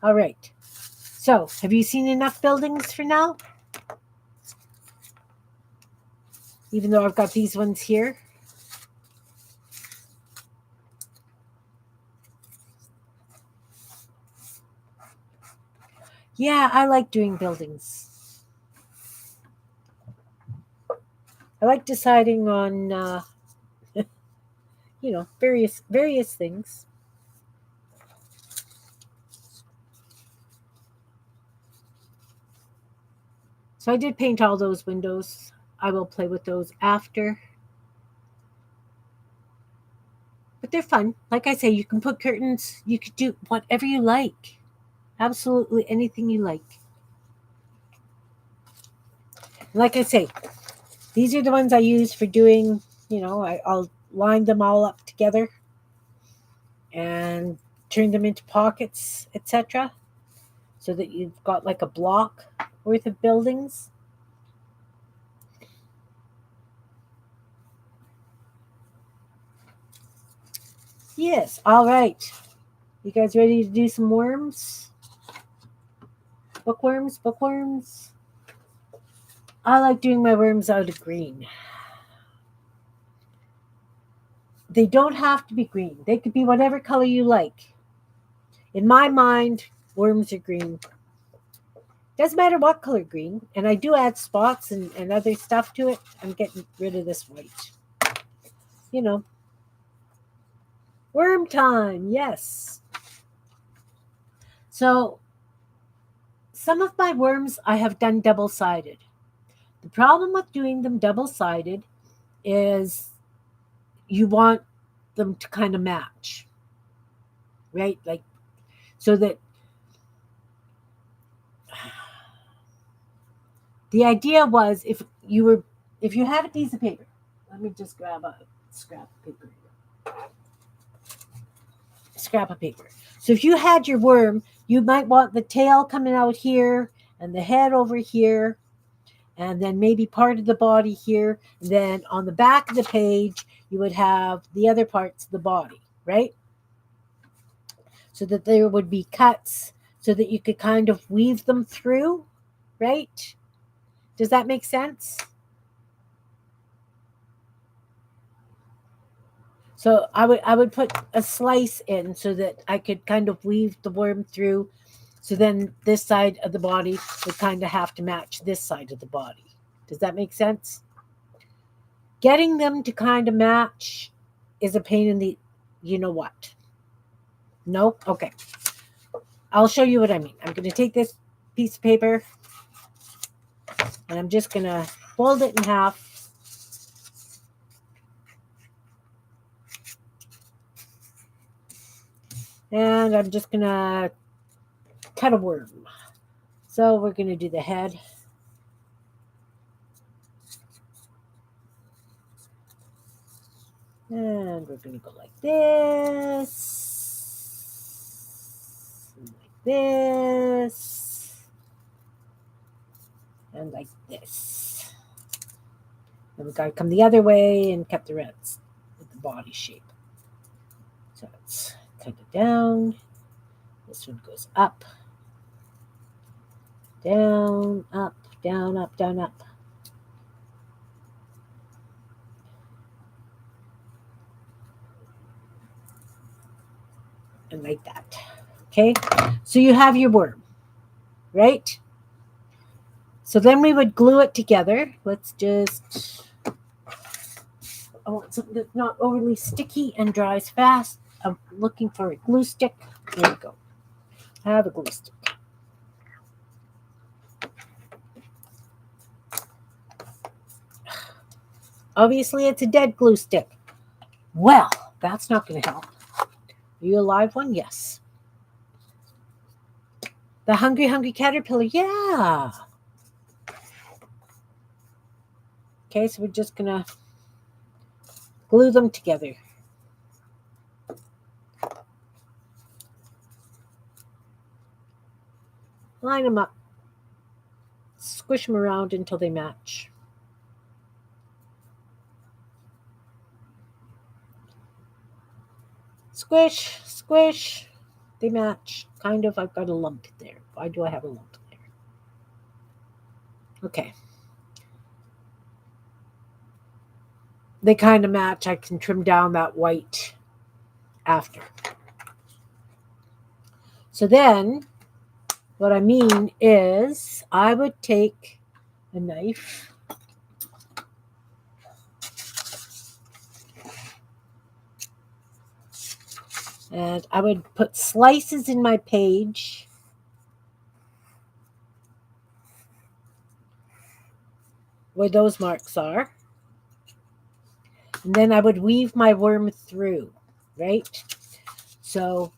All right. So, have you seen enough buildings for now? Even though I've got these ones here. Yeah, I like doing buildings. I like deciding on, various things. So I did paint all those windows. I will play with those after. But they're fun. Like I say, you can put curtains. You could do whatever you like. Absolutely anything you like. Like I say, these are the ones I use for doing, I'll line them all up together and turn them into pockets, etc. So that you've got like a block worth of buildings. Yes, all right. You guys ready to do some worms? Bookworms, bookworms. I like doing my worms out of green. They don't have to be green. They could be whatever color you like. In my mind, worms are green. Doesn't matter what color green. And I do add spots and other stuff to it. I'm getting rid of this white. Worm time, yes. So some of my worms I have done double-sided. The problem with doing them double-sided is you want them to kind of match, right? Like, so that the idea was if you had a piece of paper, let me just grab a scrap of paper. Scrap of paper. So if you had your worm, you might want the tail coming out here and the head over here, and then maybe part of the body here. And then on the back of the page, you would have the other parts of the body, right? So that there would be cuts so that you could kind of weave them through, right? Does that make sense? So I would put a slice in so that I could kind of weave the worm through. So then this side of the body would kind of have to match this side of the body. Does that make sense? Getting them to kind of match is a pain in the you know what. No? Okay. I'll show you what I mean. I'm going to take this piece of paper and I'm just going to fold it in half. And I'm just going to cut a worm. So we're going to do the head. And we're going to go like this. Like this. And like this. Then we've got to come the other way and cut the rest at the body shape. So let's cut it down. This one goes up, down, up, down, up, down, up. And like that. Okay, so you have your worm, right? So then we would glue it together. Let's just, I want something that's not overly sticky and dries fast. I'm looking for a glue stick. There you go. I have a glue stick. Obviously, it's a dead glue stick. Well, that's not going to help. Are you a live one? Yes. The hungry, hungry caterpillar. Yeah. Okay, so we're just going to glue them together. Line them up. Squish them around until they match. Squish, squish. They match. Kind of. I've got a lump there. Why do I have a lump there? Okay. They kind of match. I can trim down that white after. So then, what I mean is, I would take a knife. And I would put slices in my page. Where those marks are. And then I would weave my worm through, right? So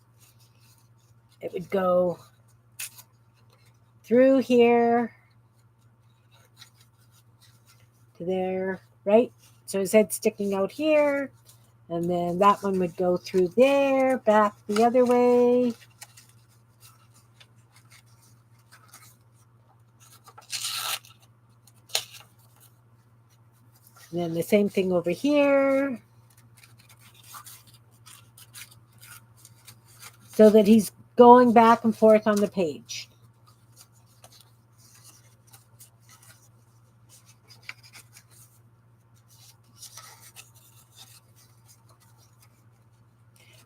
it would go through here to there, right? So his head sticking out here. And then that one would go through there, back the other way. And then the same thing over here. So that he's going back and forth on the page.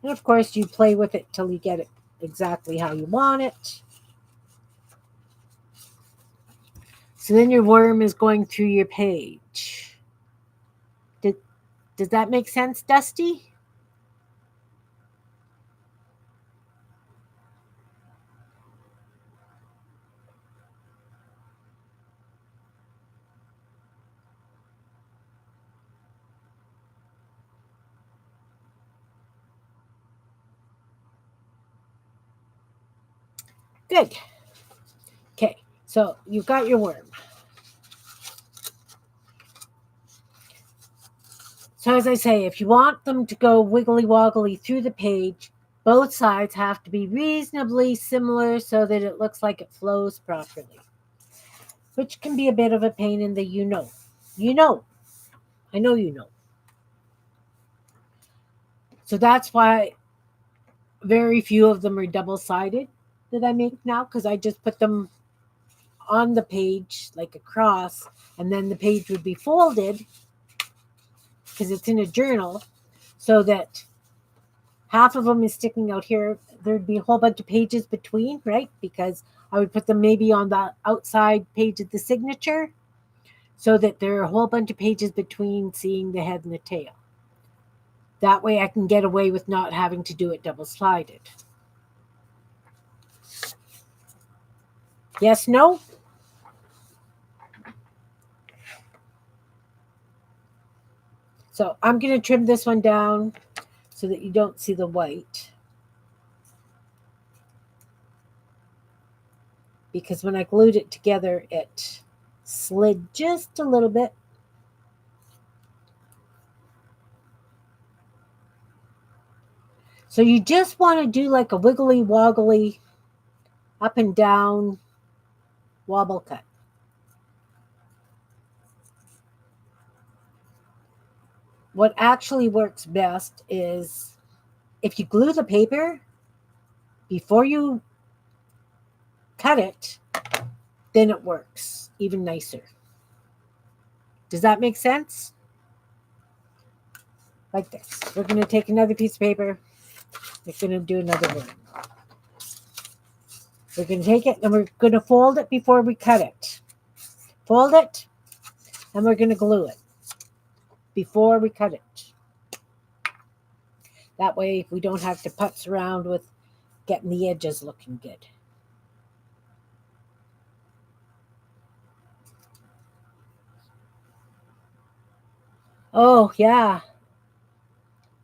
And of course, you play with it till you get it exactly how you want it. So then your worm is going through your page. Does that make sense, Dusty? Good. Okay, so you've got your worm. So as I say, if you want them to go wiggly woggly through the page, both sides have to be reasonably similar so that it looks like it flows properly. Which can be a bit of a pain in the you know. I know you know. So that's why very few of them are double-sided that I make now, because I just put them on the page like across, and then the page would be folded because it's in a journal, so that half of them is sticking out here. There'd be a whole bunch of pages between, right? Because I would put them maybe on the outside page of the signature, so that there are a whole bunch of pages between seeing the head and the tail. That way I can get away with not having to do it double-sided. Yes, no? So I'm going to trim this one down so that you don't see the white. Because when I glued it together, it slid just a little bit. So you just want to do like a wiggly woggly up and down wobble cut. what actually works best is if you glue the paper before you cut it, then it works even nicer. Does that make sense? Like this. We're going to take another piece of paper. We're going to do another one. We're going to take it and we're going to fold it before we cut it. Fold it and we're going to glue it before we cut it. That way we don't have to putz around with getting the edges looking good. Oh, yeah.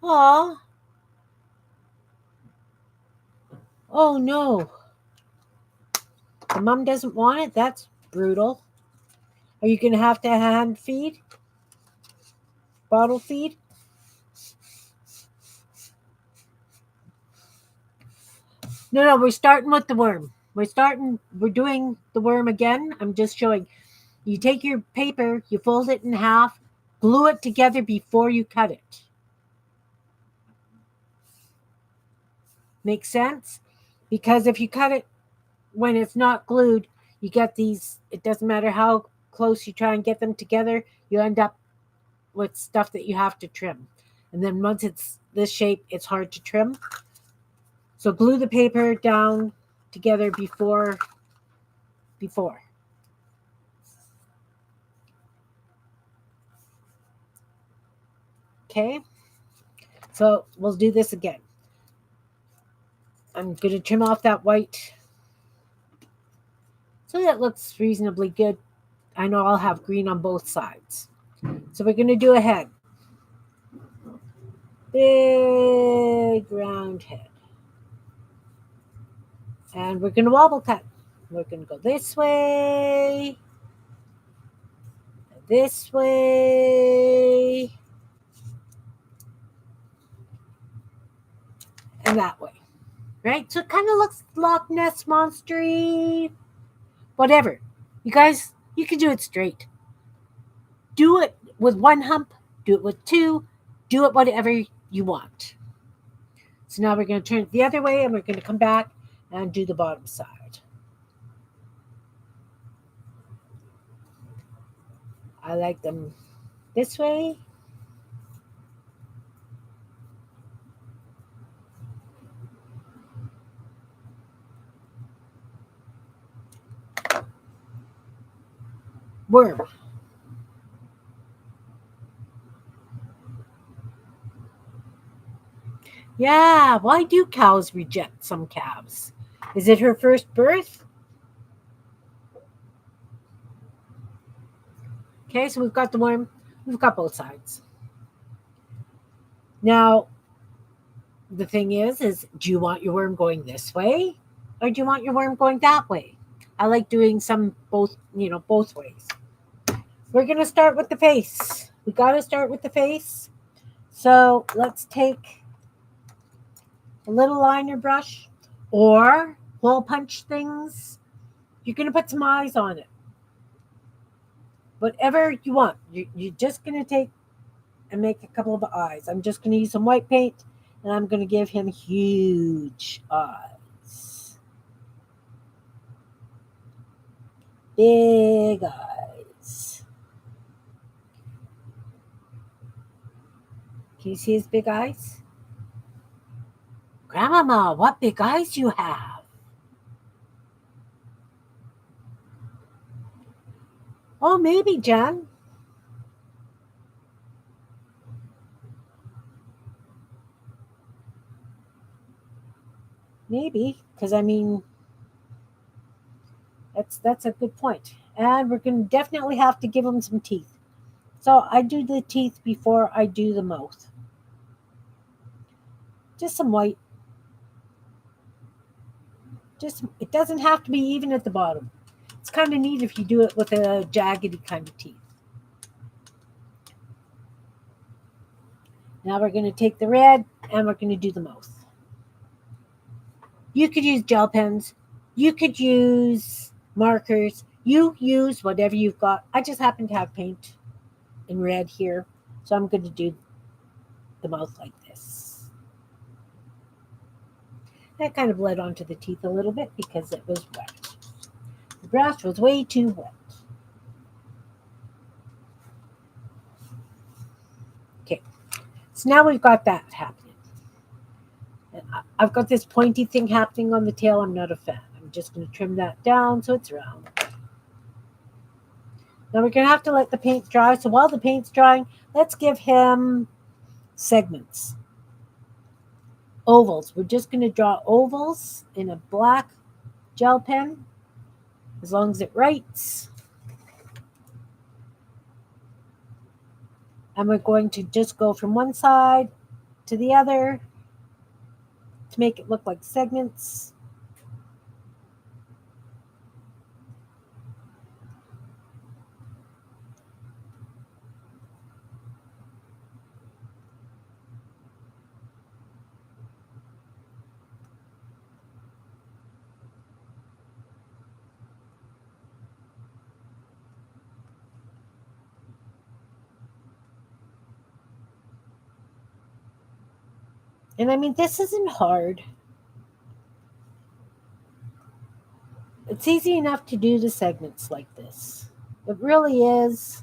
Aw. Oh, no. The mom doesn't want it? That's brutal. Are you going to have to hand feed? Bottle feed? No, we're starting with the worm. We're doing the worm again. I'm just showing. You take your paper, you fold it in half, glue it together before you cut it. Makes sense? Because if you cut it when it's not glued, you get these, it doesn't matter how close you try and get them together, you end up with stuff that you have to trim. And then once it's this shape, it's hard to trim. So glue the paper down together before. Okay, so we'll do this again. I'm going to trim off that white so that looks reasonably good. I know I'll have green on both sides. So we're going to do a head. Big round head. And we're going to wobble cut. We're going to go this way, and that way. Right? So it kind of looks Loch Ness Monster-y. Whatever. You guys, you can do it straight. Do it with one hump. Do it with two. Do it whatever you want. So now we're going to turn it the other way and we're going to come back and do the bottom side. I like them this way. Worm. Yeah, why do cows reject some calves? Is it her first birth? Okay, so we've got the worm. We've got both sides. Now, the thing is do you want your worm going this way or do you want your worm going that way? I like doing both ways. We're going to start with the face. We got to start with the face. So let's take a little liner brush or hole punch things. You're going to put some eyes on it. Whatever you want. You're just going to take and make a couple of eyes. I'm just going to use some white paint and I'm going to give him huge eyes. Big eyes. Can you see his big eyes? Grandmama, what big eyes you have. Oh, maybe, Jen. Maybe, because I mean, that's a good point. And we're going to definitely have to give him some teeth. So I do the teeth before I do the mouth. Just some white. It doesn't have to be even at the bottom. It's kind of neat if you do it with a jaggedy kind of teeth. Now we're going to take the red and we're going to do the mouth. You could use gel pens. You could use markers. You use whatever you've got. I just happen to have paint in red here. So I'm going to do the mouth like this. That kind of bled onto the teeth a little bit because it was wet. The brush was way too wet. Okay, so now we've got that happening. And I've got this pointy thing happening on the tail. I'm not a fan. I'm just going to trim that down so it's round. Now we're going to have to let the paint dry. So while the paint's drying, let's give him segments. Ovals. We're just going to draw ovals in a black gel pen, as long as it writes. And we're going to just go from one side to the other to make it look like segments. And I mean, this isn't hard. It's easy enough to do the segments like this. It really is.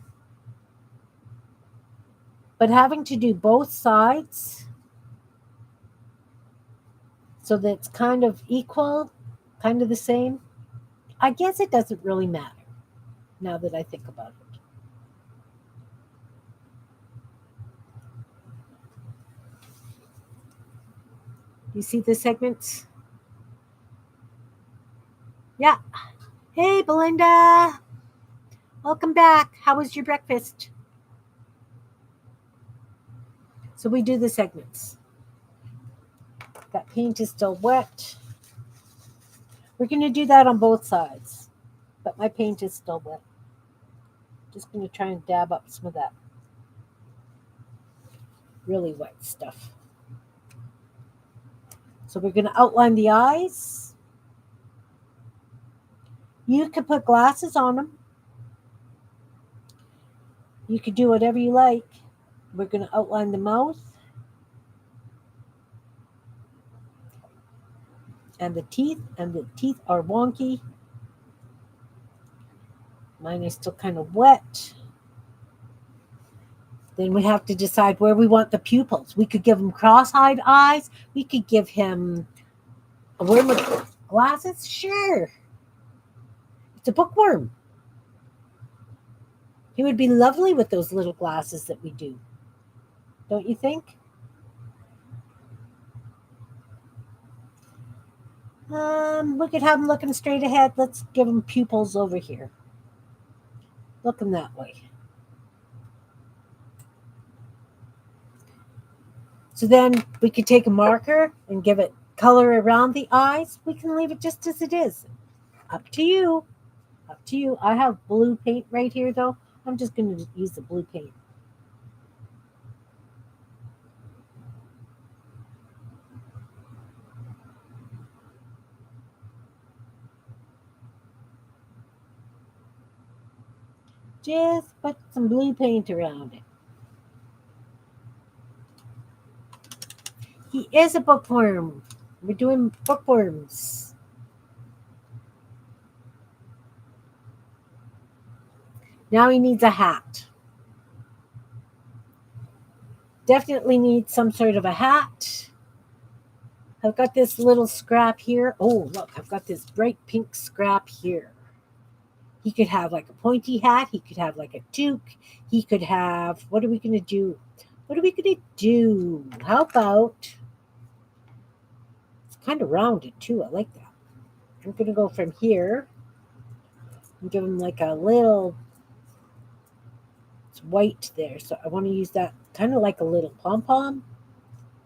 But having to do both sides so that it's kind of equal, kind of the same, I guess it doesn't really matter now that I think about it. You see the segments? Yeah. Hey, Belinda. Welcome back. How was your breakfast? So we do the segments. That paint is still wet. We're going to do that on both sides, but my paint is still wet. Just going to try and dab up some of that really wet stuff. So we're going to outline the eyes. You could put glasses on them. You could do whatever you like. We're going to outline the mouth and the teeth are wonky. Mine is still kind of wet. Then we have to decide where we want the pupils. We could give him cross-eyed eyes. We could give him a worm with glasses. Sure. It's a bookworm. He would be lovely with those little glasses that we do. Don't you think? We could have him looking straight ahead. Let's give him pupils over here. Looking that way. So then we could take a marker and give it color around the eyes. We can leave it just as it is. Up to you. Up to you. I have blue paint right here, though. I'm just going to use the blue paint. Just put some blue paint around it. He is a bookworm. We're doing bookworms. Now he needs a hat. Definitely needs some sort of a hat. I've got this little scrap here. Oh, look, I've got this bright pink scrap here. He could have like a pointy hat. He could have like a toque. He could have, what are we going to do? What are we going to do? How about, it's kind of rounded too. I like that. I'm going to go from here and give him like a little, it's white there. So I want to use that kind of like a little pom-pom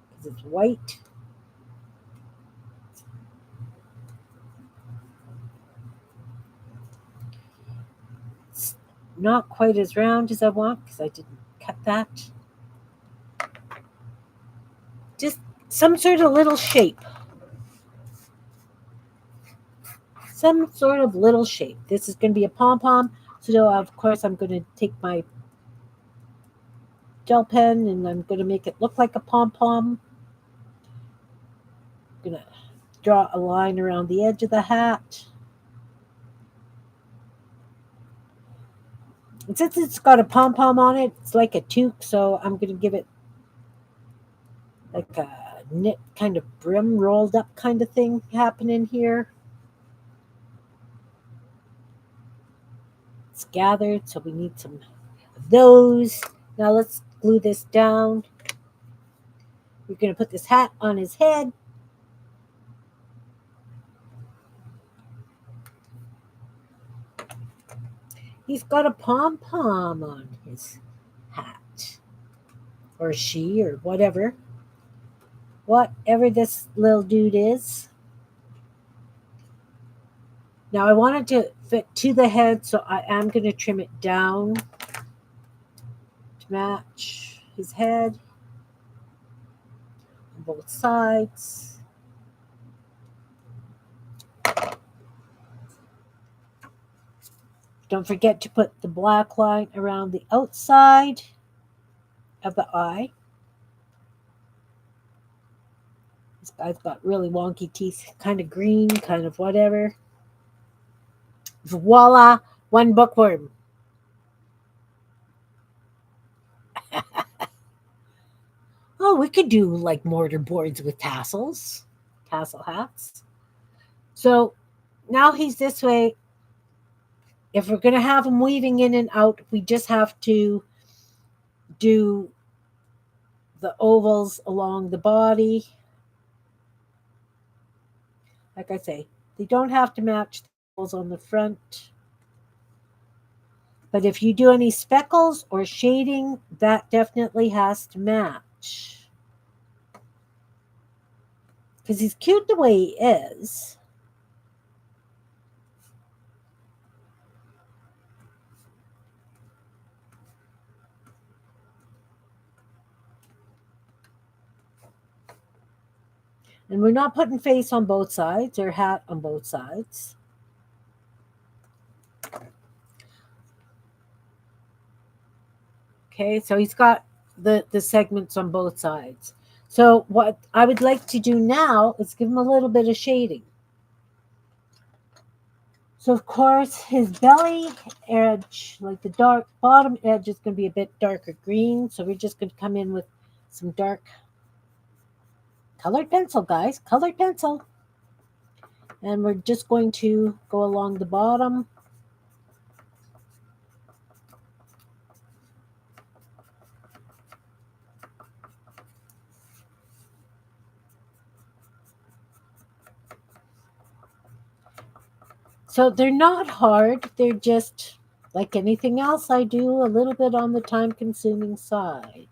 because it's white. It's not quite as round as I want because I didn't cut that. Just some sort of little shape. Some sort of little shape. This is going to be a pom-pom. So of course I'm going to take my gel pen, and I'm going to make it look like a pom-pom. I'm going to draw a line around the edge of the hat. And since it's got a pom-pom on it, it's like a toque, so I'm going to give it like a knit kind of brim rolled up kind of thing happening here. It's gathered, so we need some of those. Now let's glue this down. We're going to put this hat on his head. He's got a pom-pom on his hat. Or she, or whatever. Whatever this little dude is. Now I want it to fit to the head, so I am going to trim it down to match his head on both sides. Don't forget to put the black line around the outside of the eye. This guy's got really wonky teeth, kind of green, kind of whatever. Voila, one bookworm. Oh, we could do like mortar boards with tassels, tassel hats. So now he's this way. If we're going to have him weaving in and out, we just have to do the ovals along the body. Like I say, they don't have to match the ovals on the front. But if you do any speckles or shading, that definitely has to match. Because he's cute the way he is. And we're not putting face on both sides or hat on both sides. Okay, so he's got the segments on both sides. So what I would like to do now is give him a little bit of shading. So of course his belly edge, like the dark bottom edge, is going to be a bit darker green. So we're just going to come in with some dark colored pencil, guys, colored pencil. And we're just going to go along the bottom. So they're not hard. They're just like anything else I do, a little bit on the time-consuming side.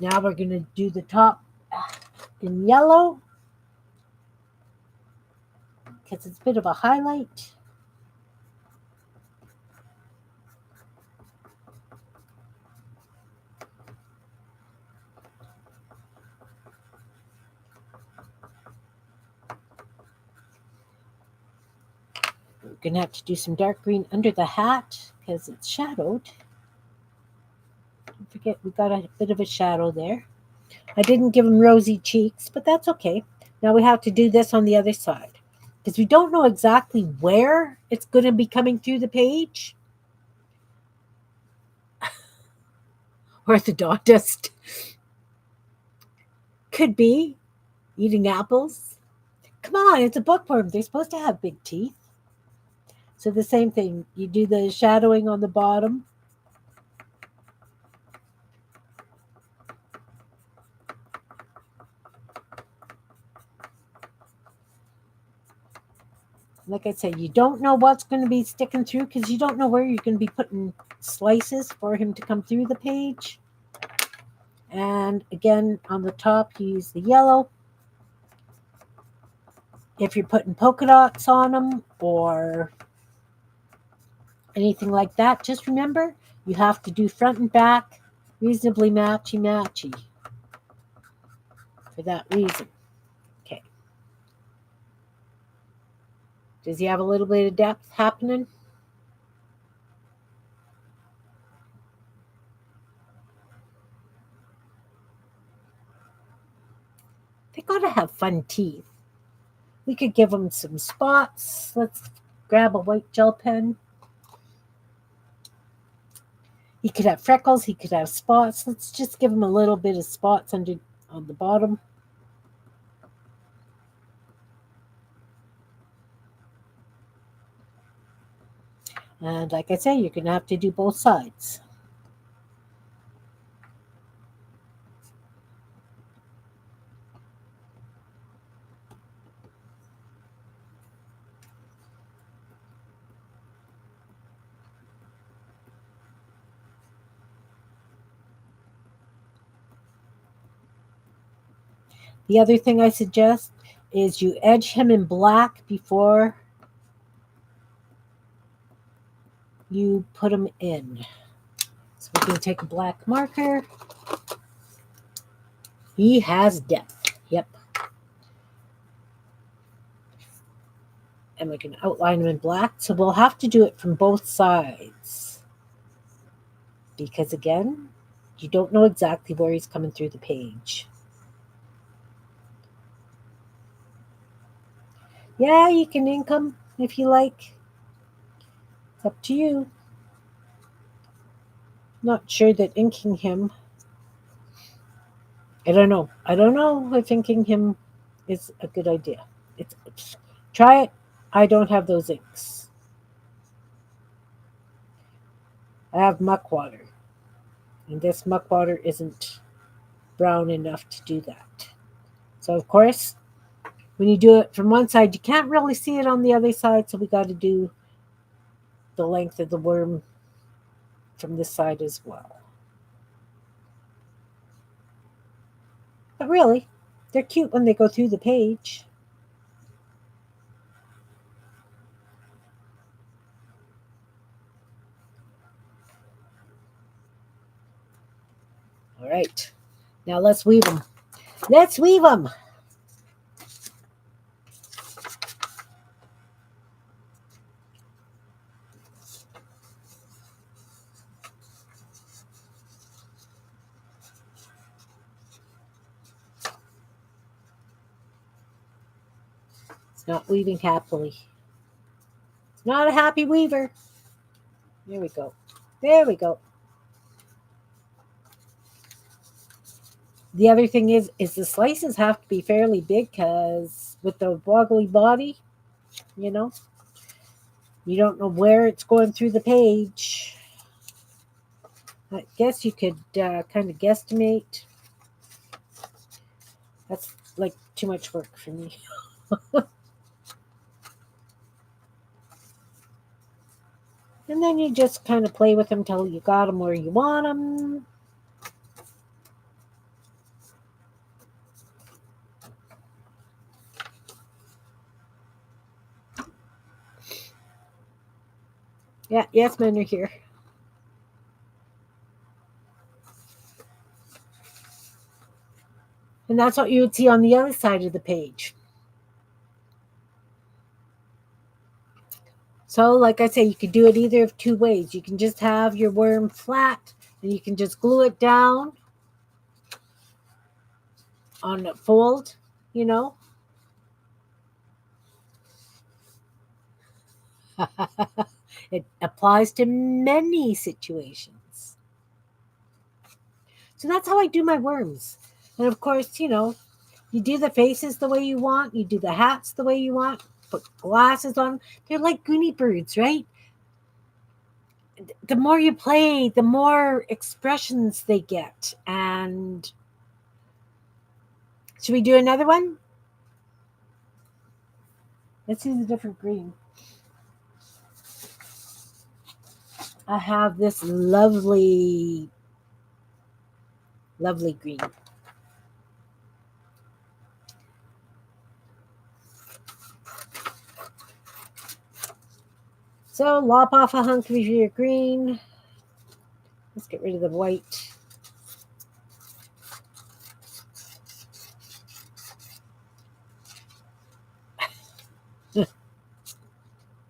Now we're going to do the top in yellow because it's a bit of a highlight. We're going to have to do some dark green under the hat because it's shadowed. Don't forget, we got a bit of a shadow there. I didn't give him rosy cheeks, but that's okay. Now we have to do this on the other side because we don't know exactly where it's going to be coming through the page. Orthodontist. Could be eating apples. Come on, it's a bookworm. They're supposed to have big teeth. So the same thing. You do the shadowing on the bottom. Like I said, you don't know what's going to be sticking through because you don't know where you're going to be putting slices for him to come through the page. And again, on the top, you use the yellow. If you're putting polka dots on them or anything like that, just remember you have to do front and back reasonably matchy-matchy for that reason. Okay. Does he have a little bit of depth happening? They gotta have fun teeth. We could give them some spots. Let's grab a white gel pen. He could have freckles. He could have spots. Let's just give him a little bit of spots under on the bottom. And like I say, you're going to have to do both sides. The other thing I suggest is you edge him in black before you put him in. So we're going to take a black marker. He has depth. Yep. And we can outline him in black. So we'll have to do it from both sides. Because again, you don't know exactly where he's coming through the page. Yeah, you can ink him if you like. It's up to you. Not sure that inking him. I don't know. I don't know if inking him is a good idea. Try it. I don't have those inks. I have muck water. And this muck water isn't brown enough to do that. So of course, when you do it from one side, you can't really see it on the other side. So we got to do the length of the worm from this side as well. But really, they're cute when they go through the page. All right. Now let's weave them. Let's weave them. It's not weaving happily. It's not a happy weaver. There we go. There we go. The other thing is the slices have to be fairly big because with the woggly body, you know, you don't know where it's going through the page. I guess you could kind of guesstimate. That's like too much work for me. And then you just kind of play with them till you got them where you want them. Yeah, yes, men are here. And that's what you would see on the other side of the page. So, like I say, you could do it either of two ways. You can just have your worm flat and you can just glue it down on a fold, you know. It applies to many situations. So that's how I do my worms. And of course, you know, you do the faces the way you want, you do the hats the way you want, put glasses on. They're like Goonie birds, right? The more you play, the more expressions they get. And should we do another one? Let's use a different green. I have this lovely, lovely green. So lop off a hunk of your green. Let's get rid of the white.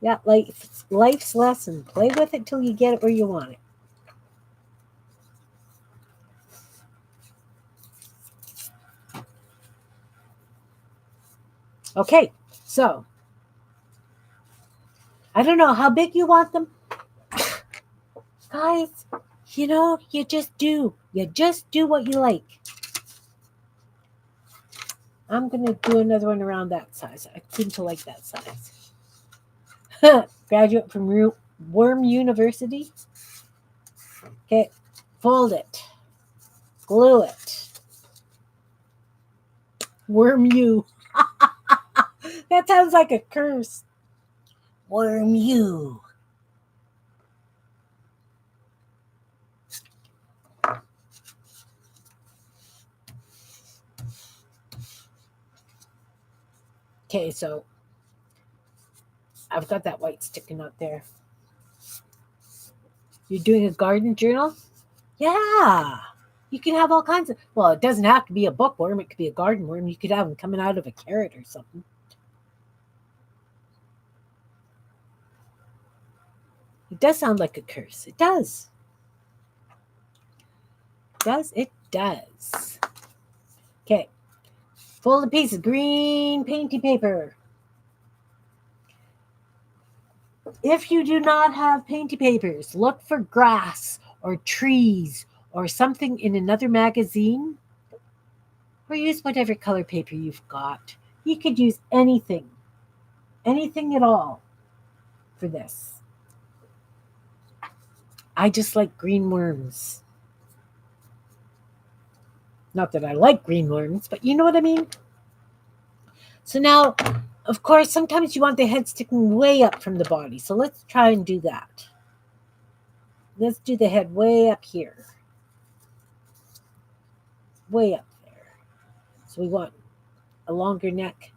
Yeah, life's lesson. Play with it till you get it where you want it. Okay, so I don't know how big you want them. Guys, you just do. You just do what you like. I'm going to do another one around that size. I seem to like that size. Graduate from Worm University. Okay, fold it. Glue it. Worm you. That sounds like a curse. Worm you. Okay, so I've got that white sticking out there. You're doing a garden journal? Yeah. You can have all kinds of. Well, it doesn't have to be a bookworm. It could be a garden worm. You could have them coming out of a carrot or something. It does sound like a curse. It does. Does it does. Okay. Fold a piece of green painty paper. If you do not have painty papers, look for grass or trees or something in another magazine, or use whatever color paper you've got. You could use anything at all for this. I just like green worms. Not that I like green worms, but you know what I mean? So now, of course, sometimes you want the head sticking way up from the body. So let's try and do that. Let's do the head way up here. Way up there. So we want a longer neck.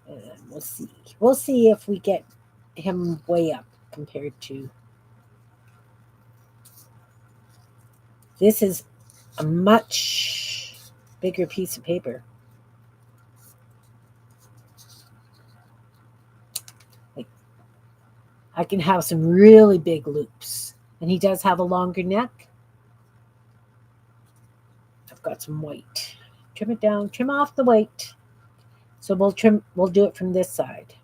And we'll see. We'll see if we get him way up compared to. This is a much bigger piece of paper. Like, I can have some really big loops. And he does have a longer neck. I've got some white. Trim it down, trim off the white. So we'll do it from this side.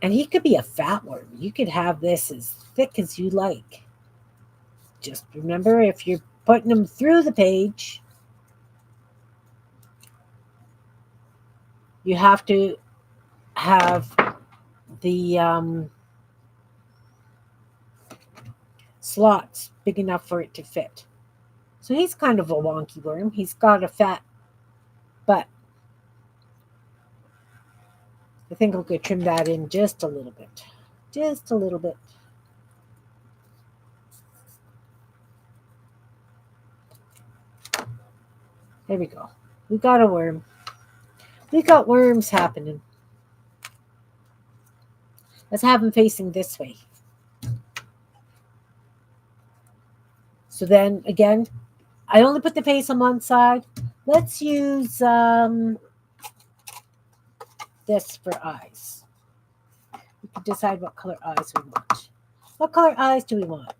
And he could be a fat worm. You could have this as thick as you like. Just remember, if you're putting them through the page, you have to have the slots big enough for it to fit. So he's kind of a wonky worm. He's got a fat butt. I think we could trim that in just a little bit. Just a little bit. There we go. We got a worm. We got worms happening. Let's have them facing this way. So then, again, I only put the face on one side. Let's use this for eyes. We can decide what color eyes we want. What color eyes do we want?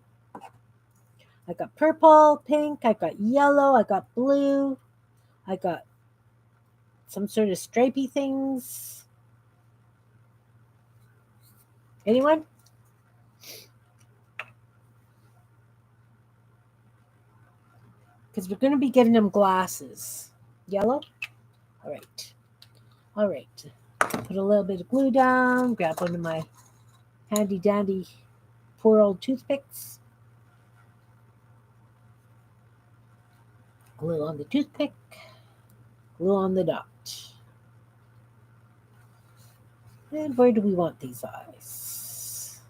I got purple, pink, I got yellow, I got blue, I got some sort of stripy things. Anyone? Because we're going to be giving them glasses. Yellow? All right. All right. Put a little bit of glue down, grab one of my handy dandy poor old toothpicks. Glue on the toothpick, glue on the dot. And where do we want these eyes?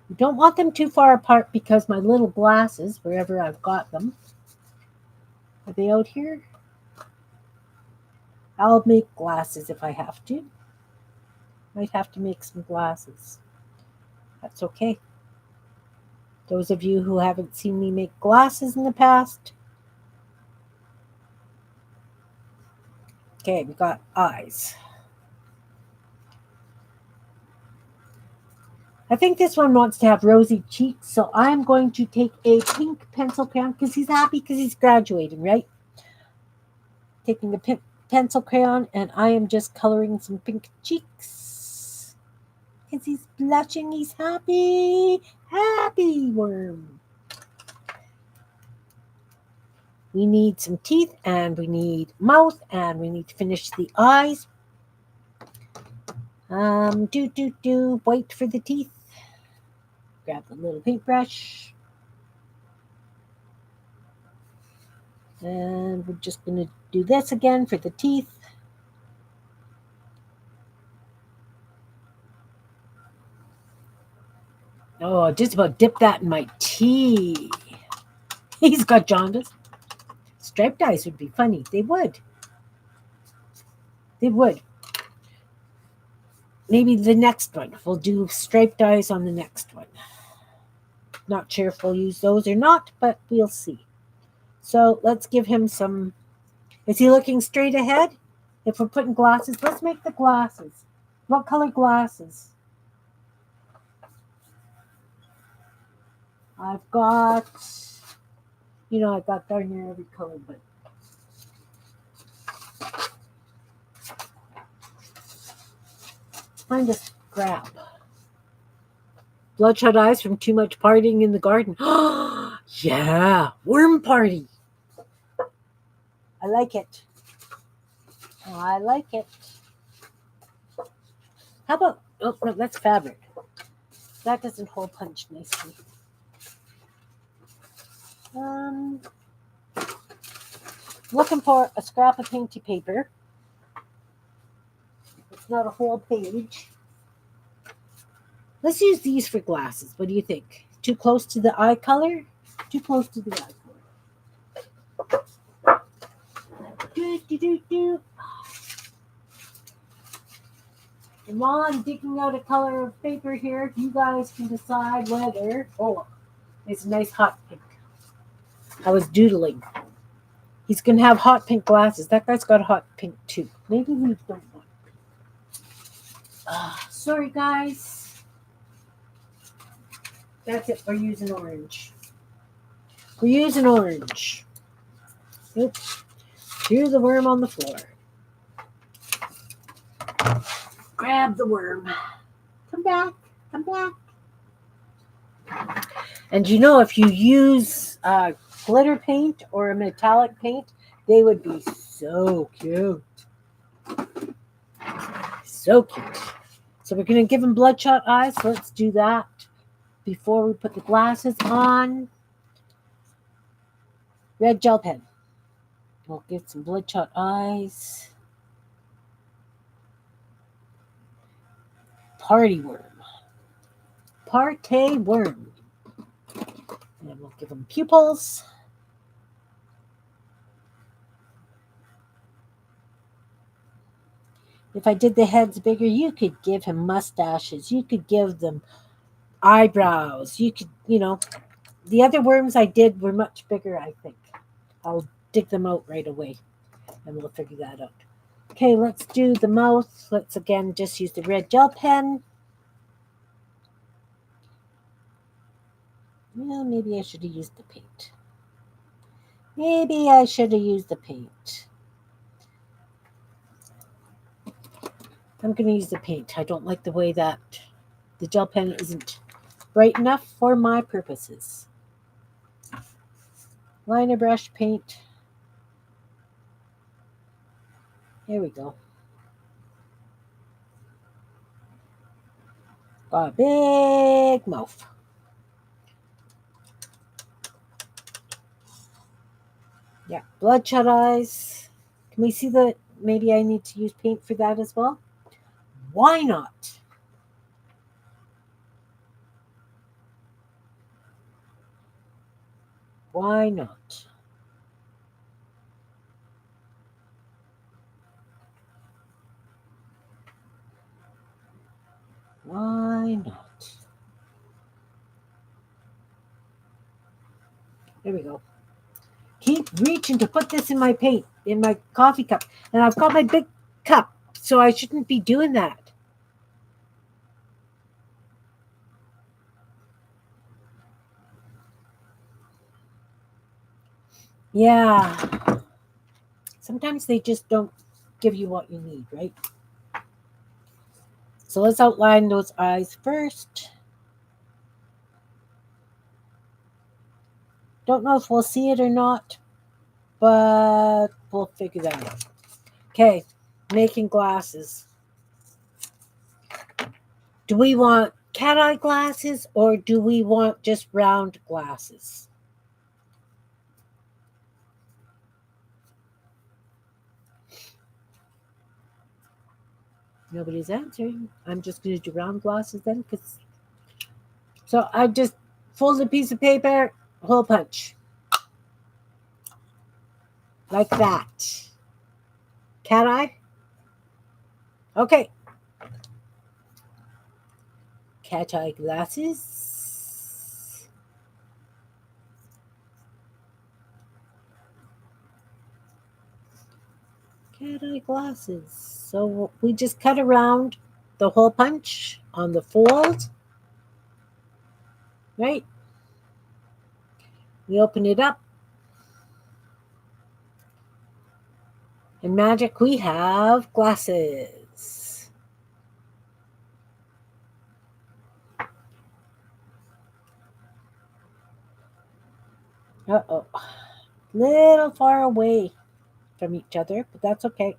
We don't want them too far apart because my little glasses, wherever I've got them, are they out here? I'll make glasses if I have to. Might have to make some glasses. That's okay. Those of you who haven't seen me make glasses in the past. Okay, we got eyes. I think this one wants to have rosy cheeks, so I'm going to take a pink pencil crayon because he's happy because he's graduating, right? Taking a pink pencil crayon, and I am just coloring some pink cheeks because he's blushing. He's happy. Happy worm. We need some teeth, and we need mouth, and we need to finish the eyes. Wait for the teeth. Grab the little paintbrush. And we're just going to do this again for the teeth. Oh, just about dip that in my tea. He's got jaundice. Striped eyes would be funny. They would. They would. Maybe the next one. We'll do striped eyes on the next one. Not sure if we'll use those or not, but we'll see. So let's give him some. Is he looking straight ahead? If we're putting glasses, let's make the glasses. What color glasses? I've got, I've got darn near every color, but find a scrap. Bloodshot eyes from too much partying in the garden. Yeah, worm party. I like it. I like it. How about, oh, no, that's fabric. That doesn't hole punch nicely. Looking for a scrap of painty paper. It's not a whole page. Let's use these for glasses. What do you think? Too close to the eye color? Too close to the eye color. And while I'm digging out a color of paper here, you guys can decide whether... Oh, it's a nice hot pink. I was doodling. He's going to have hot pink glasses. That guy's got a hot pink too. Maybe we don't want pink. Sorry, guys. That's it. We're using orange. We're using orange. Oops. Here's the worm on the floor. Grab the worm. Come back. Come back. And if you use glitter paint or a metallic paint, they would be so cute. So cute. So we're going to give him bloodshot eyes. So let's do that before we put the glasses on. Red gel pen. We'll get some bloodshot eyes. Party worm. Party worm. And we'll give him pupils. If I did the heads bigger, you could give him mustaches. You could give them eyebrows. You could, the other worms I did were much bigger, I think. I'll dig them out right away, and we'll figure that out. Okay, let's do the mouth. Let's, again, just use the red gel pen. Well, maybe I should have used the paint. Maybe I should have used the paint. I'm going to use the paint. I don't like the way that the gel pen isn't bright enough for my purposes. Liner brush, paint. Here we go. Got a big mouth. Yeah, bloodshot eyes. Can we see that? Maybe I need to use paint for that as well. Why not? Why not? Why not? There we go. Keep reaching to put this in my paint, in my coffee cup. And I've got my big cup, so I shouldn't be doing that. Yeah. Sometimes they just don't give you what you need, right? So let's outline those eyes first. Don't know if we'll see it or not, but we'll figure that out. Okay, making glasses. Do we want cat eye glasses or do we want just round glasses? Nobody's answering. I'm just going to do round glasses then. So I just fold a piece of paper, hole punch. Like that. Cat eye? Okay. Cat eye glasses. Cat eye glasses. So we just cut around the hole punch on the fold. Right? We open it up. In magic, we have glasses. Uh-oh. Little far away from each other, but that's okay.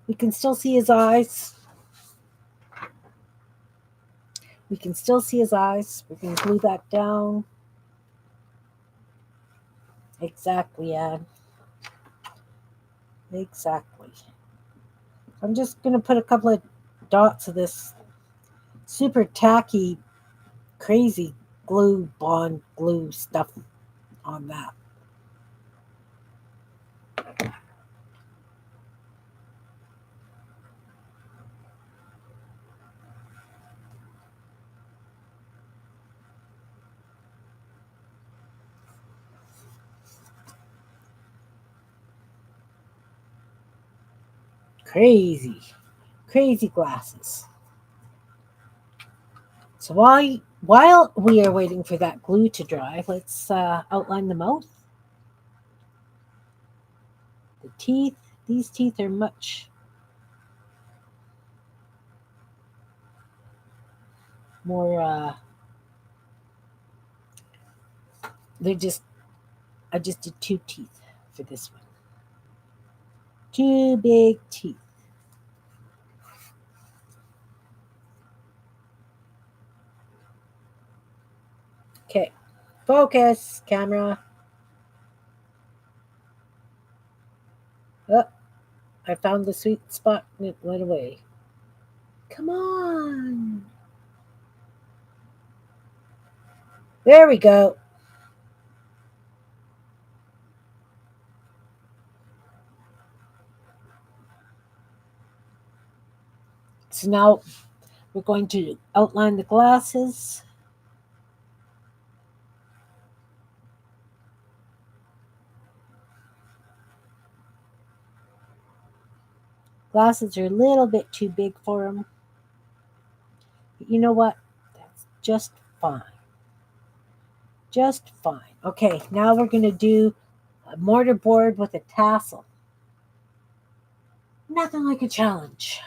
We can still see his eyes. We can still see his eyes. We're going to glue that down. Exactly, Anne. Exactly. I'm just going to put a couple of dots of this super tacky, crazy glue, bond glue stuff on that. Crazy, crazy glasses. So while we are waiting for that glue to dry, let's outline the mouth. The teeth. These teeth are much more. They're just. I just did two teeth for this one. Two big teeth. Okay, focus, camera. Oh, I found the sweet spot and it went away. Come on. There we go. So now we're going to outline the glasses. Glasses are a little bit too big for him. But you know what? That's just fine. Just fine. Okay, now we're going to do a mortar board with a tassel. Nothing like a challenge.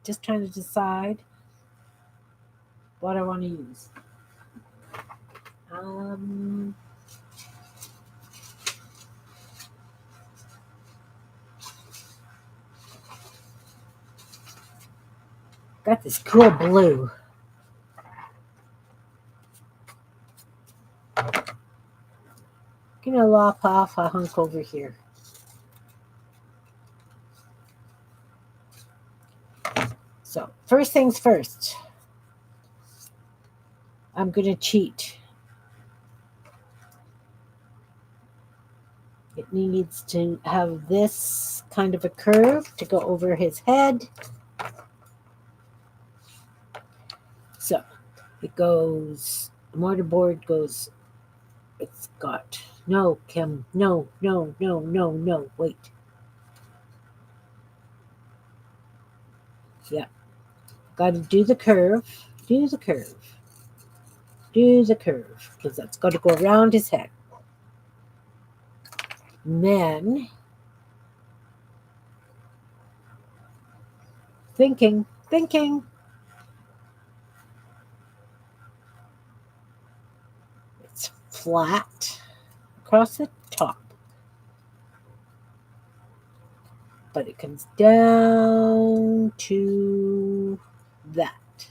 Just trying to decide what I want to use. Um, got this cool blue. Gonna lop off a hunk over here. So first things first, I'm gonna cheat. It needs to have this kind of a curve to go over his head. So it goes, the mortarboard goes, it's got, no, Kim, no, wait. Yeah, got to do the curve, because that's got to go around his head. And then thinking. It's flat across the top, but it comes down to that.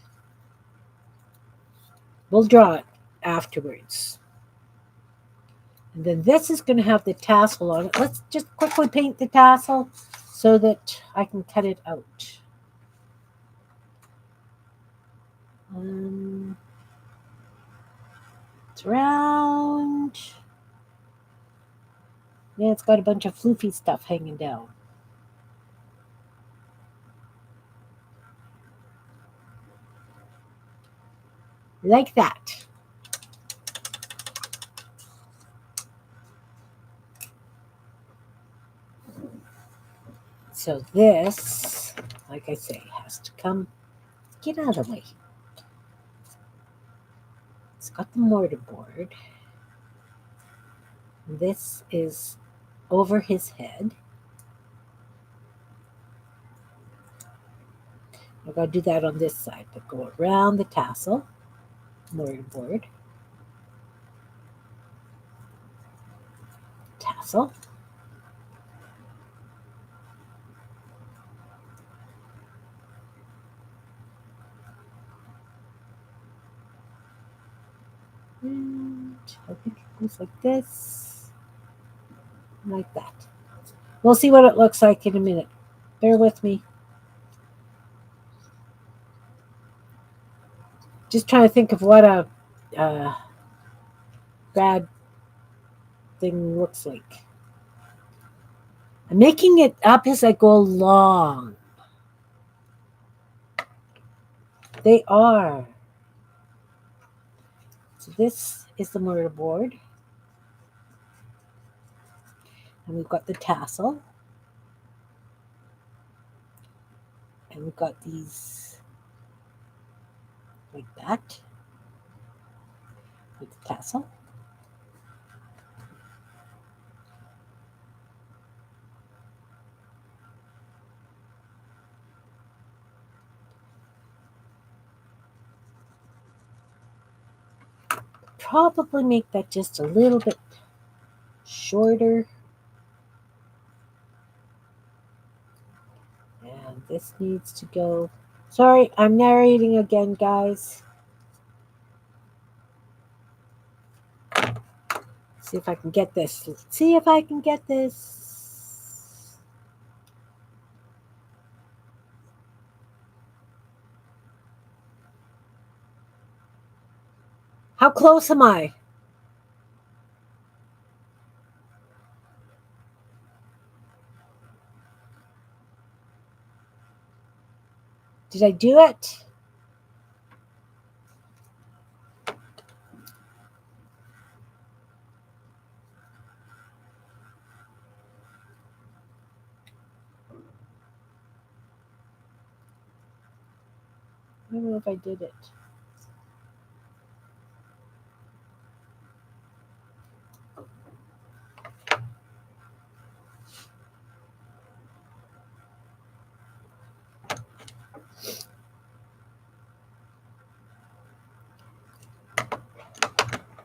We'll draw it afterwards. And then this is going to have the tassel on it. Let's just quickly paint the tassel so that I can cut it out. It's round. Yeah, it's got a bunch of floofy stuff hanging down. Like that. So this, like I say, has to come. Get out of the way. It's got the mortar board. This is over his head. I've got to do that on this side, but go around the tassel, mortar board, tassel. And I think it goes like this, like that. We'll see what it looks like in a minute. Bear with me. Just trying to think of what a grad thing looks like. I'm making it up as I go along. They are. So this is the mortar board. And we've got the tassel. And we've got these like that with the tassel. Probably make that just a little bit shorter. And this needs to go. Sorry, I'm narrating again, guys. See if I can get this. See if I can get this. How close am I? Did I do it? I don't know if I did it.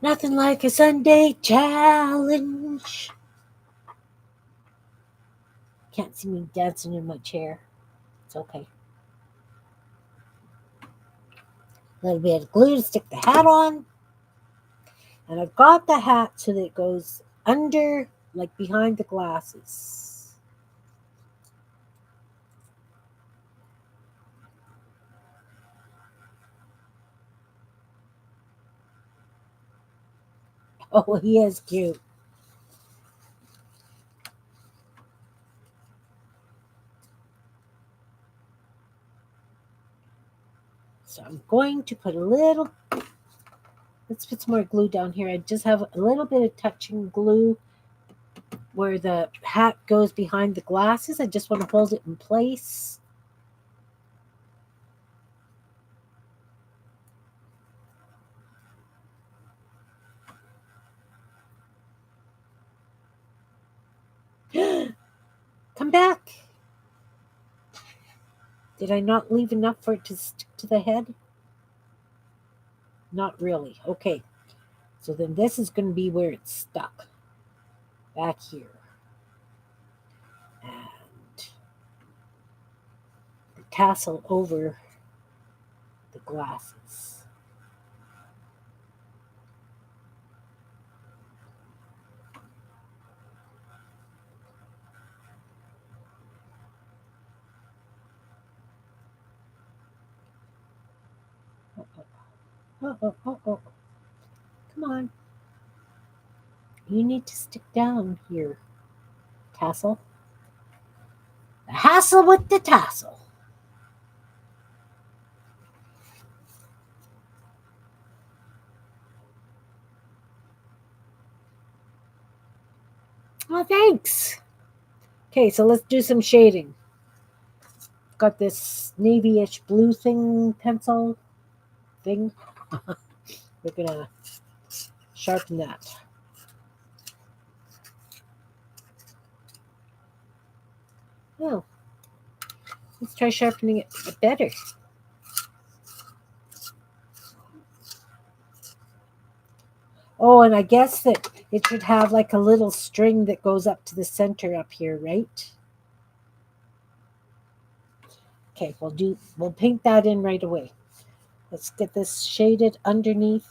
Nothing like a Sunday challenge. Can't see me dancing in my chair. It's okay. A little bit of glue to stick the hat on. And I've got the hat so that it goes under, like behind the glasses. Oh, he is cute. So I'm going to put a little, let's put some more glue down here. I just have a little bit of touching glue where the hat goes behind the glasses. I just want to hold it in place. back? Did I not leave enough for it to stick to the head? Not really. Okay. So then this is going to be where it's stuck. Back here. And the tassel over the glasses. Oh. Come on. You need to stick down here, tassel. The hassle with the tassel. Oh, thanks. Okay, so let's do some shading. Got this navy-ish blue pencil thing. We're gonna sharpen that. Oh, let's try sharpening it better. Oh, and I guess that it should have like a little string that goes up to the center up here, right? Okay, we'll paint that in right away. Let's get this shaded underneath.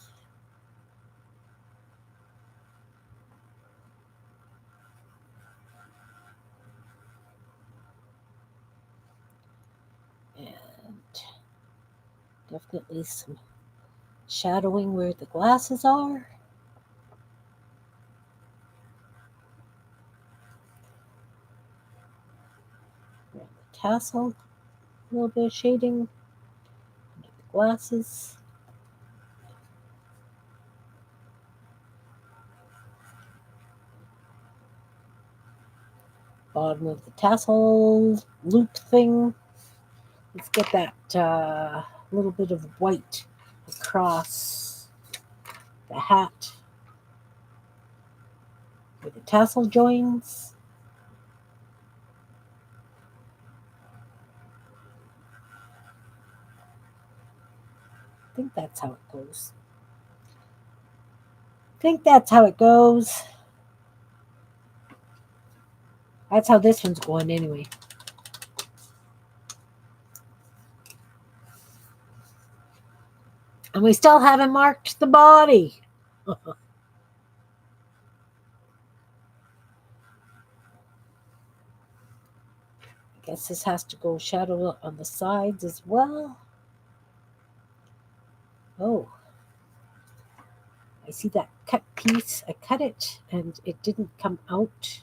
And definitely some shadowing where the glasses are. Around the tassel, a little bit of shading under the glasses. Bottom of the tassel loop thing. Let's get that little bit of white across the hat where the tassel joins. I think that's how it goes. That's how this one's going anyway. And we still haven't marked the body. I guess this has to go shadow on the sides as well. Oh, I see that cut piece. I cut it and it didn't come out.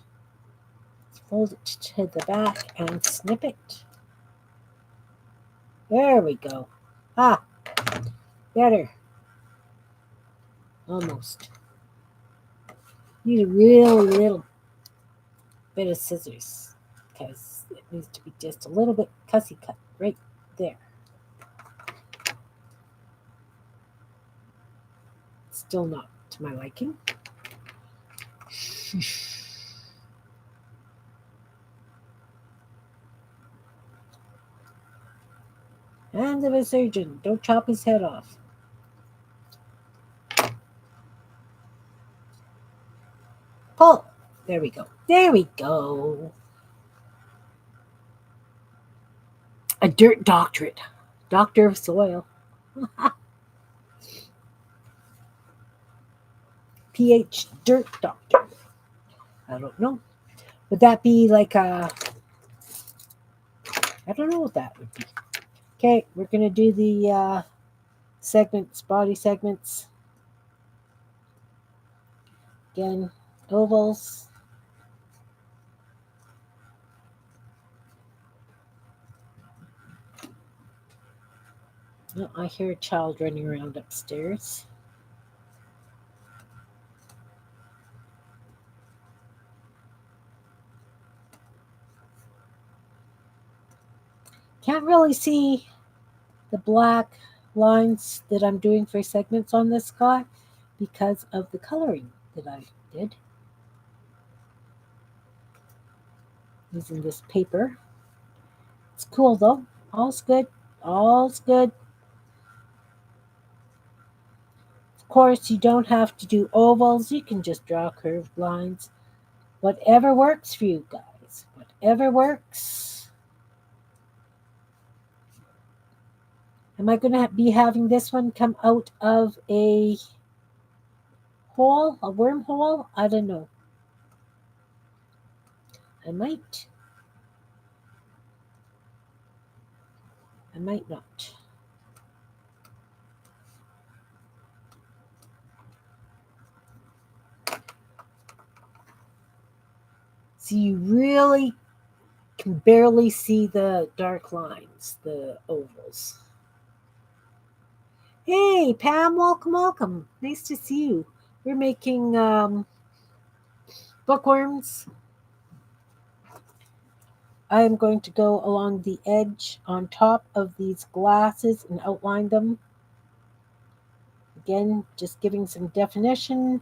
Let's fold it to the back and snip it. There we go. Ah, better. Almost. Need a really little bit of scissors because it needs to be just a little bit cussy cut right there. Still not to my liking. Hand of a surgeon. Don't chop his head off. Pull. There we go. There we go. A dirt doctorate. Doctor of soil. PH dirt doctor. I don't know. Would that be like a... I don't know what that would be. Okay, we're going to do the segments, body segments. Again, ovals. Oh, I hear a child running around upstairs. Can't really see the black lines that I'm doing for segments on this guy because of the coloring that I did. using this paper. It's cool though. All's good. All's good. Of course, you don't have to do ovals. You can just draw curved lines. Whatever works for you guys. Whatever works. Am I going to be having this one come out of a hole, a wormhole? I don't know. I might. I might not. So you really can barely see the dark lines, the ovals. Hey, Pam, welcome, welcome. Nice to see you. We're making bookworms. I am going to go along the edge on top of these glasses and outline them. Again, just giving some definition.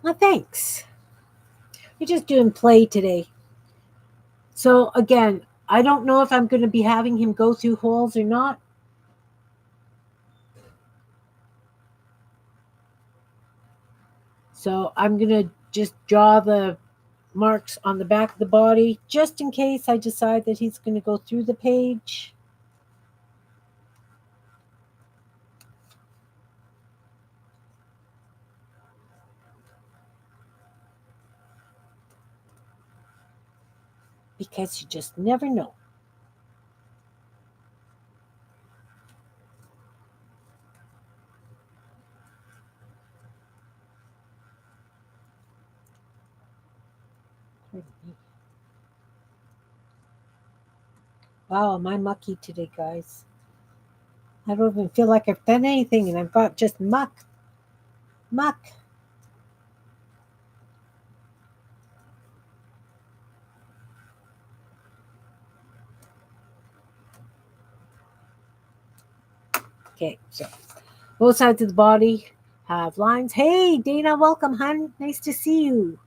Well, thanks. We're just doing play today. So again, I don't know if I'm going to be having him go through holes or not. So I'm going to just draw the marks on the back of the body just in case I decide that he's going to go through the page. Because you just never know. Wow, am I mucky today, guys? I don't even feel like I've done anything and I've got just muck. Muck. Okay, so both sides of the body have lines. Hey, Dana, welcome, hun. Nice to see you. You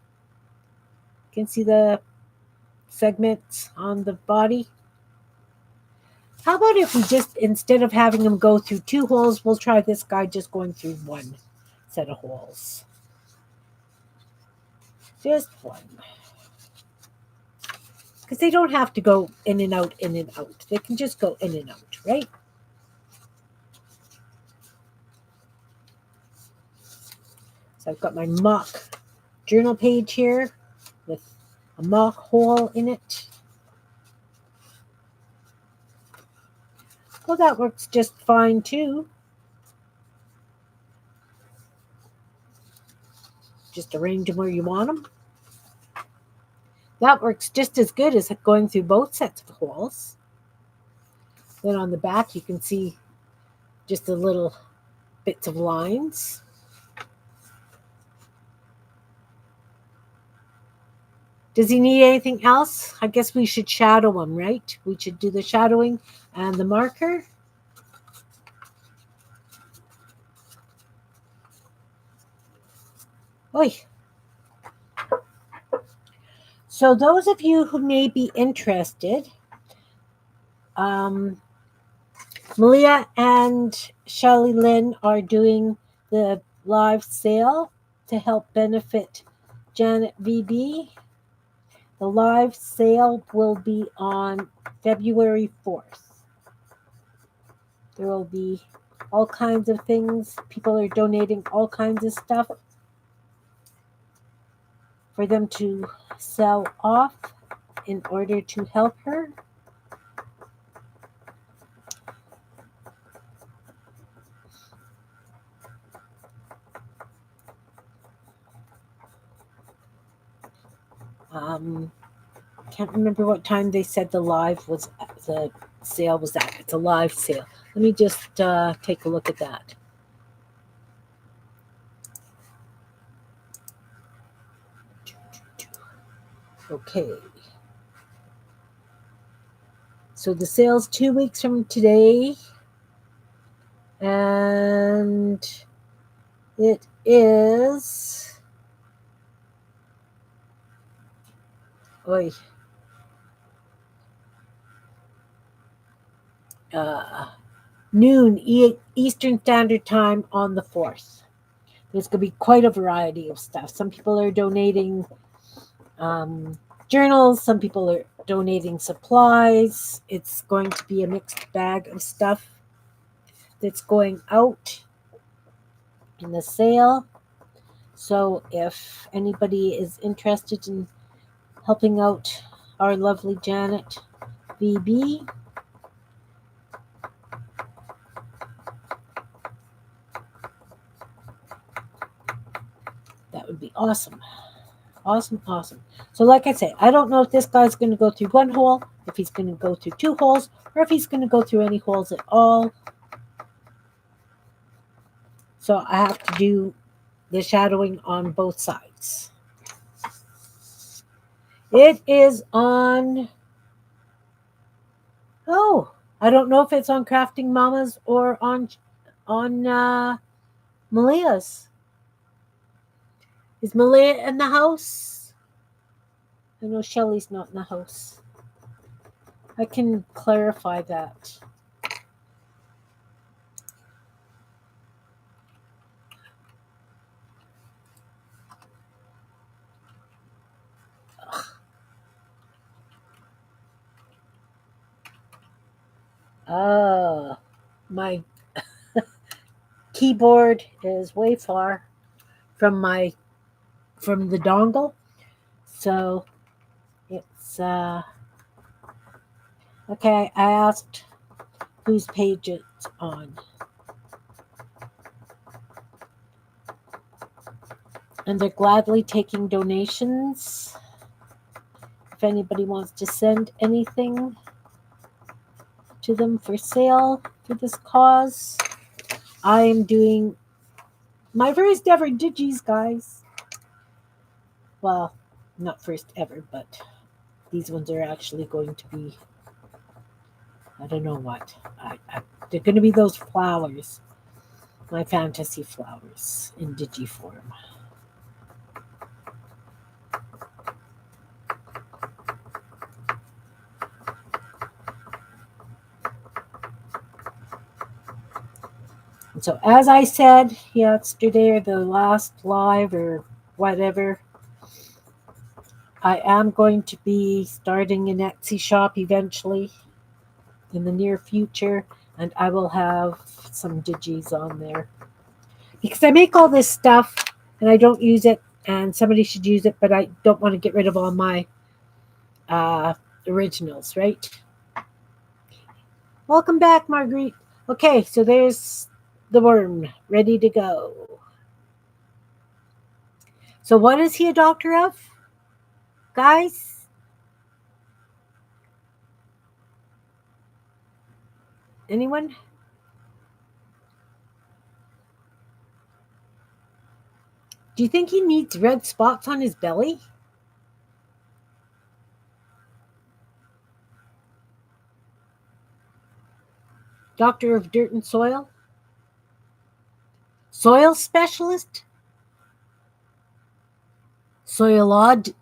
can see the segments on the body. How about if we just, instead of having him go through two holes, we'll try this guy just going through one set of holes. Just one. Because they don't have to go in and out, in and out. They can just go in and out, right? So I've got my mock journal page here with a mock hole in it. Well, that works just fine too. Just arrange them where you want them. That works just as good as going through both sets of holes. Then on the back, you can see just the little bits of lines. Does he need anything else? I guess we should shadow him, right? We should do the shadowing and the marker. Oy. So those of you who may be interested, Malia and Shelley Lynn are doing the live sale to help benefit Janet VB. The live sale will be on February 4th. There will be all kinds of things. People are donating all kinds of stuff for them to sell off in order to help her. Can't remember what time they said the live was the sale was at. It's a live sale. Let me just take a look at that. Okay. So the sale's 2 weeks from today. And it is oy, noon Eastern Standard Time on the 4th. There's going to be quite a variety of stuff. Some people are donating journals. Some people are donating supplies. It's going to be a mixed bag of stuff that's going out in the sale. So if anybody is interested in helping out our lovely Janet VB, that would be awesome. Awesome. So like I say, I don't know if this guy's going to go through one hole, if he's going to go through 2 holes, or if he's going to go through any holes at all. So I have to do the shadowing on both sides. It is on, I don't know if it's on Crafting Mamas or on Malia's. Is Malia in the house? I know Shelly's not in the house. I can clarify that. My keyboard is way far from the dongle, so it's okay. I asked whose page it's on, and they're gladly taking donations. If anybody wants to send anything to them for sale for this cause, I am doing my first ever digis, guys. Well, not first ever, but these ones are actually going to be, I don't know what. They're going to be those flowers, my fantasy flowers in digi form. And so, as I said yesterday or the last live or whatever, I am going to be starting an Etsy shop eventually in the near future, and I will have some digis on there. Because I make all this stuff and I don't use it, and somebody should use it, but I don't want to get rid of all my originals, right? Welcome back, Marguerite. Okay, so there's the worm ready to go. So what is he a doctor of, guys? Anyone? Do you think he needs red spots on his belly? Doctor of dirt and soil? Soil specialist? Soilologist?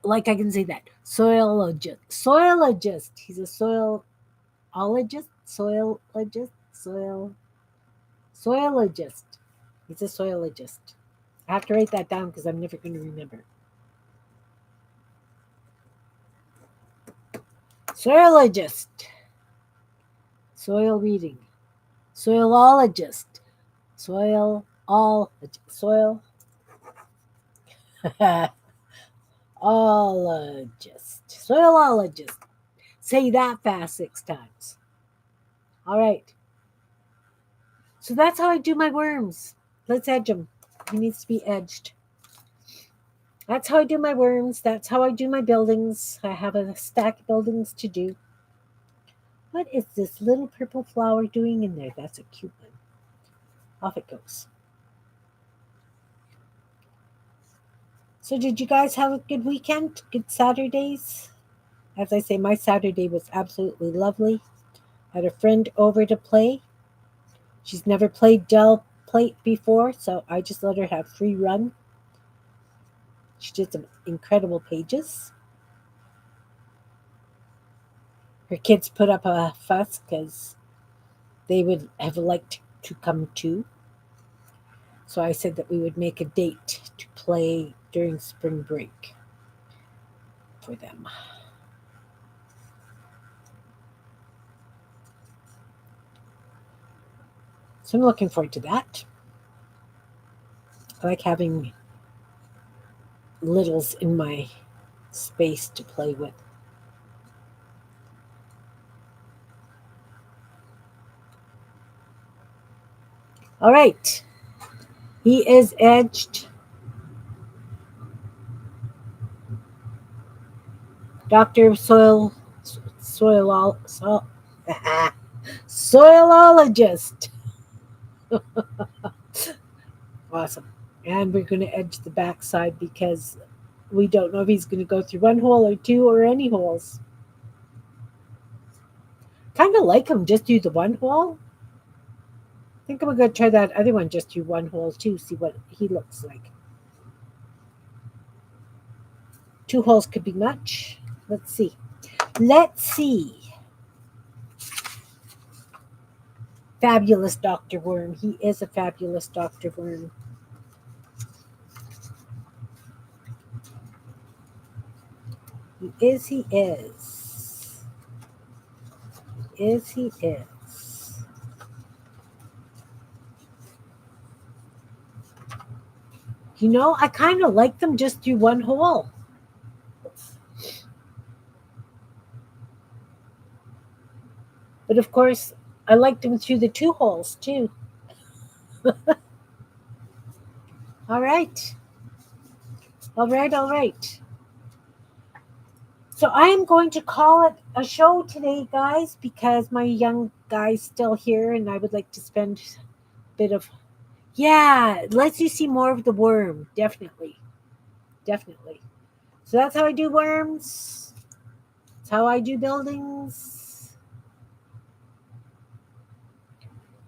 Like I can say that. Soilologist. Soilologist. He's a soilologist. Soilologist. He's a soilologist. I have to write that down because I'm never going to remember. Soilologist. Soil reading. Soilologist. Soilologist. Soilologist. Say that fast 6 times. All right. So that's how I do my worms. Let's edge them. He needs to be edged. That's how I do my worms. That's how I do my buildings. I have a stack of buildings to do. What is this little purple flower doing in there? That's a cute one. Off it goes. So, did you guys have a good weekend? Good Saturdays? As I say, my Saturday was absolutely lovely. Had a friend over to play. She's never played Dell Plate before, so I just let her have free run. She did some incredible pages. Her kids put up a fuss because they would have liked to come too. So I said that we would make a date to play during spring break for them. So I'm looking forward to that. I like having littles in my space to play with. All right. He is edged. Dr. Soilologist. Awesome. And we're going to edge the backside because we don't know if he's going to go through one hole or two or any holes. Kind of like him just do the one hole. I think I'm going to try that other one just do one hole too, see what he looks like. Two holes could be much. Let's see. Let's see. Fabulous Dr. Worm. He is a fabulous Dr. Worm. He is, he is. He is. You know, I kind of like them just through one hole. But of course, I like them through the two holes too. All right. All right, all right. So I am going to call it a show today, guys, because my young guy's still here and I would like to spend a bit of. Yeah, it lets you see more of the worm. Definitely. Definitely. So that's how I do worms. That's how I do buildings.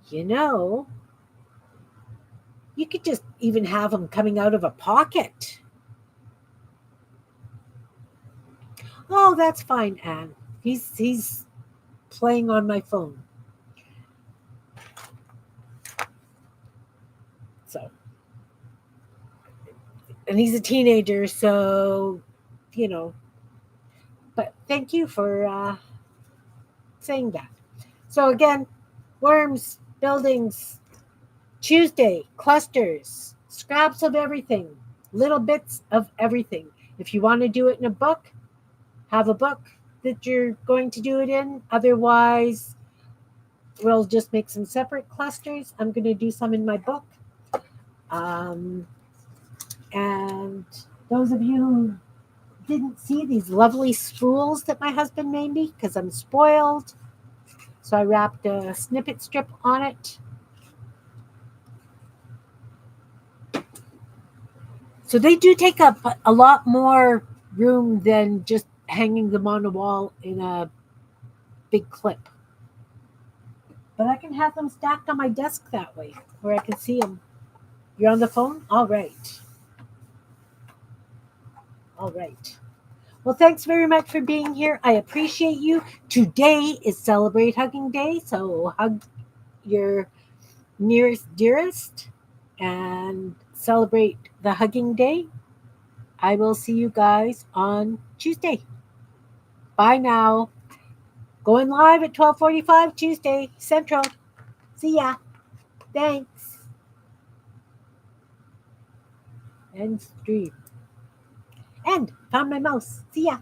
You know, you could just even have them coming out of a pocket. Oh, that's fine, Anne. He's playing on my phone. So, and he's a teenager, so you know. But thank you for saying that. So again, worms, buildings, Tuesday, clusters, scraps of everything, little bits of everything. If you want to do it in a book, have a book that you're going to do it in. Otherwise, we'll just make some separate clusters. I'm going to do some in my book. Um, and those of you who didn't see these lovely spools that my husband made me, because I'm spoiled, so I wrapped a snippet strip on it. So they do take up a lot more room than just hanging them on a wall in a big clip. But I can have them stacked on my desk that way, where I can see them. You're on the phone? All right. All right. Well, thanks very much for being here. I appreciate you. Today is Celebrate Hugging Day, so hug your nearest dearest and celebrate the Hugging Day. I will see you guys on Tuesday. Bye now. Going live at 12:45 Tuesday Central. See ya. Thanks. End stream. And found my mouse. See ya.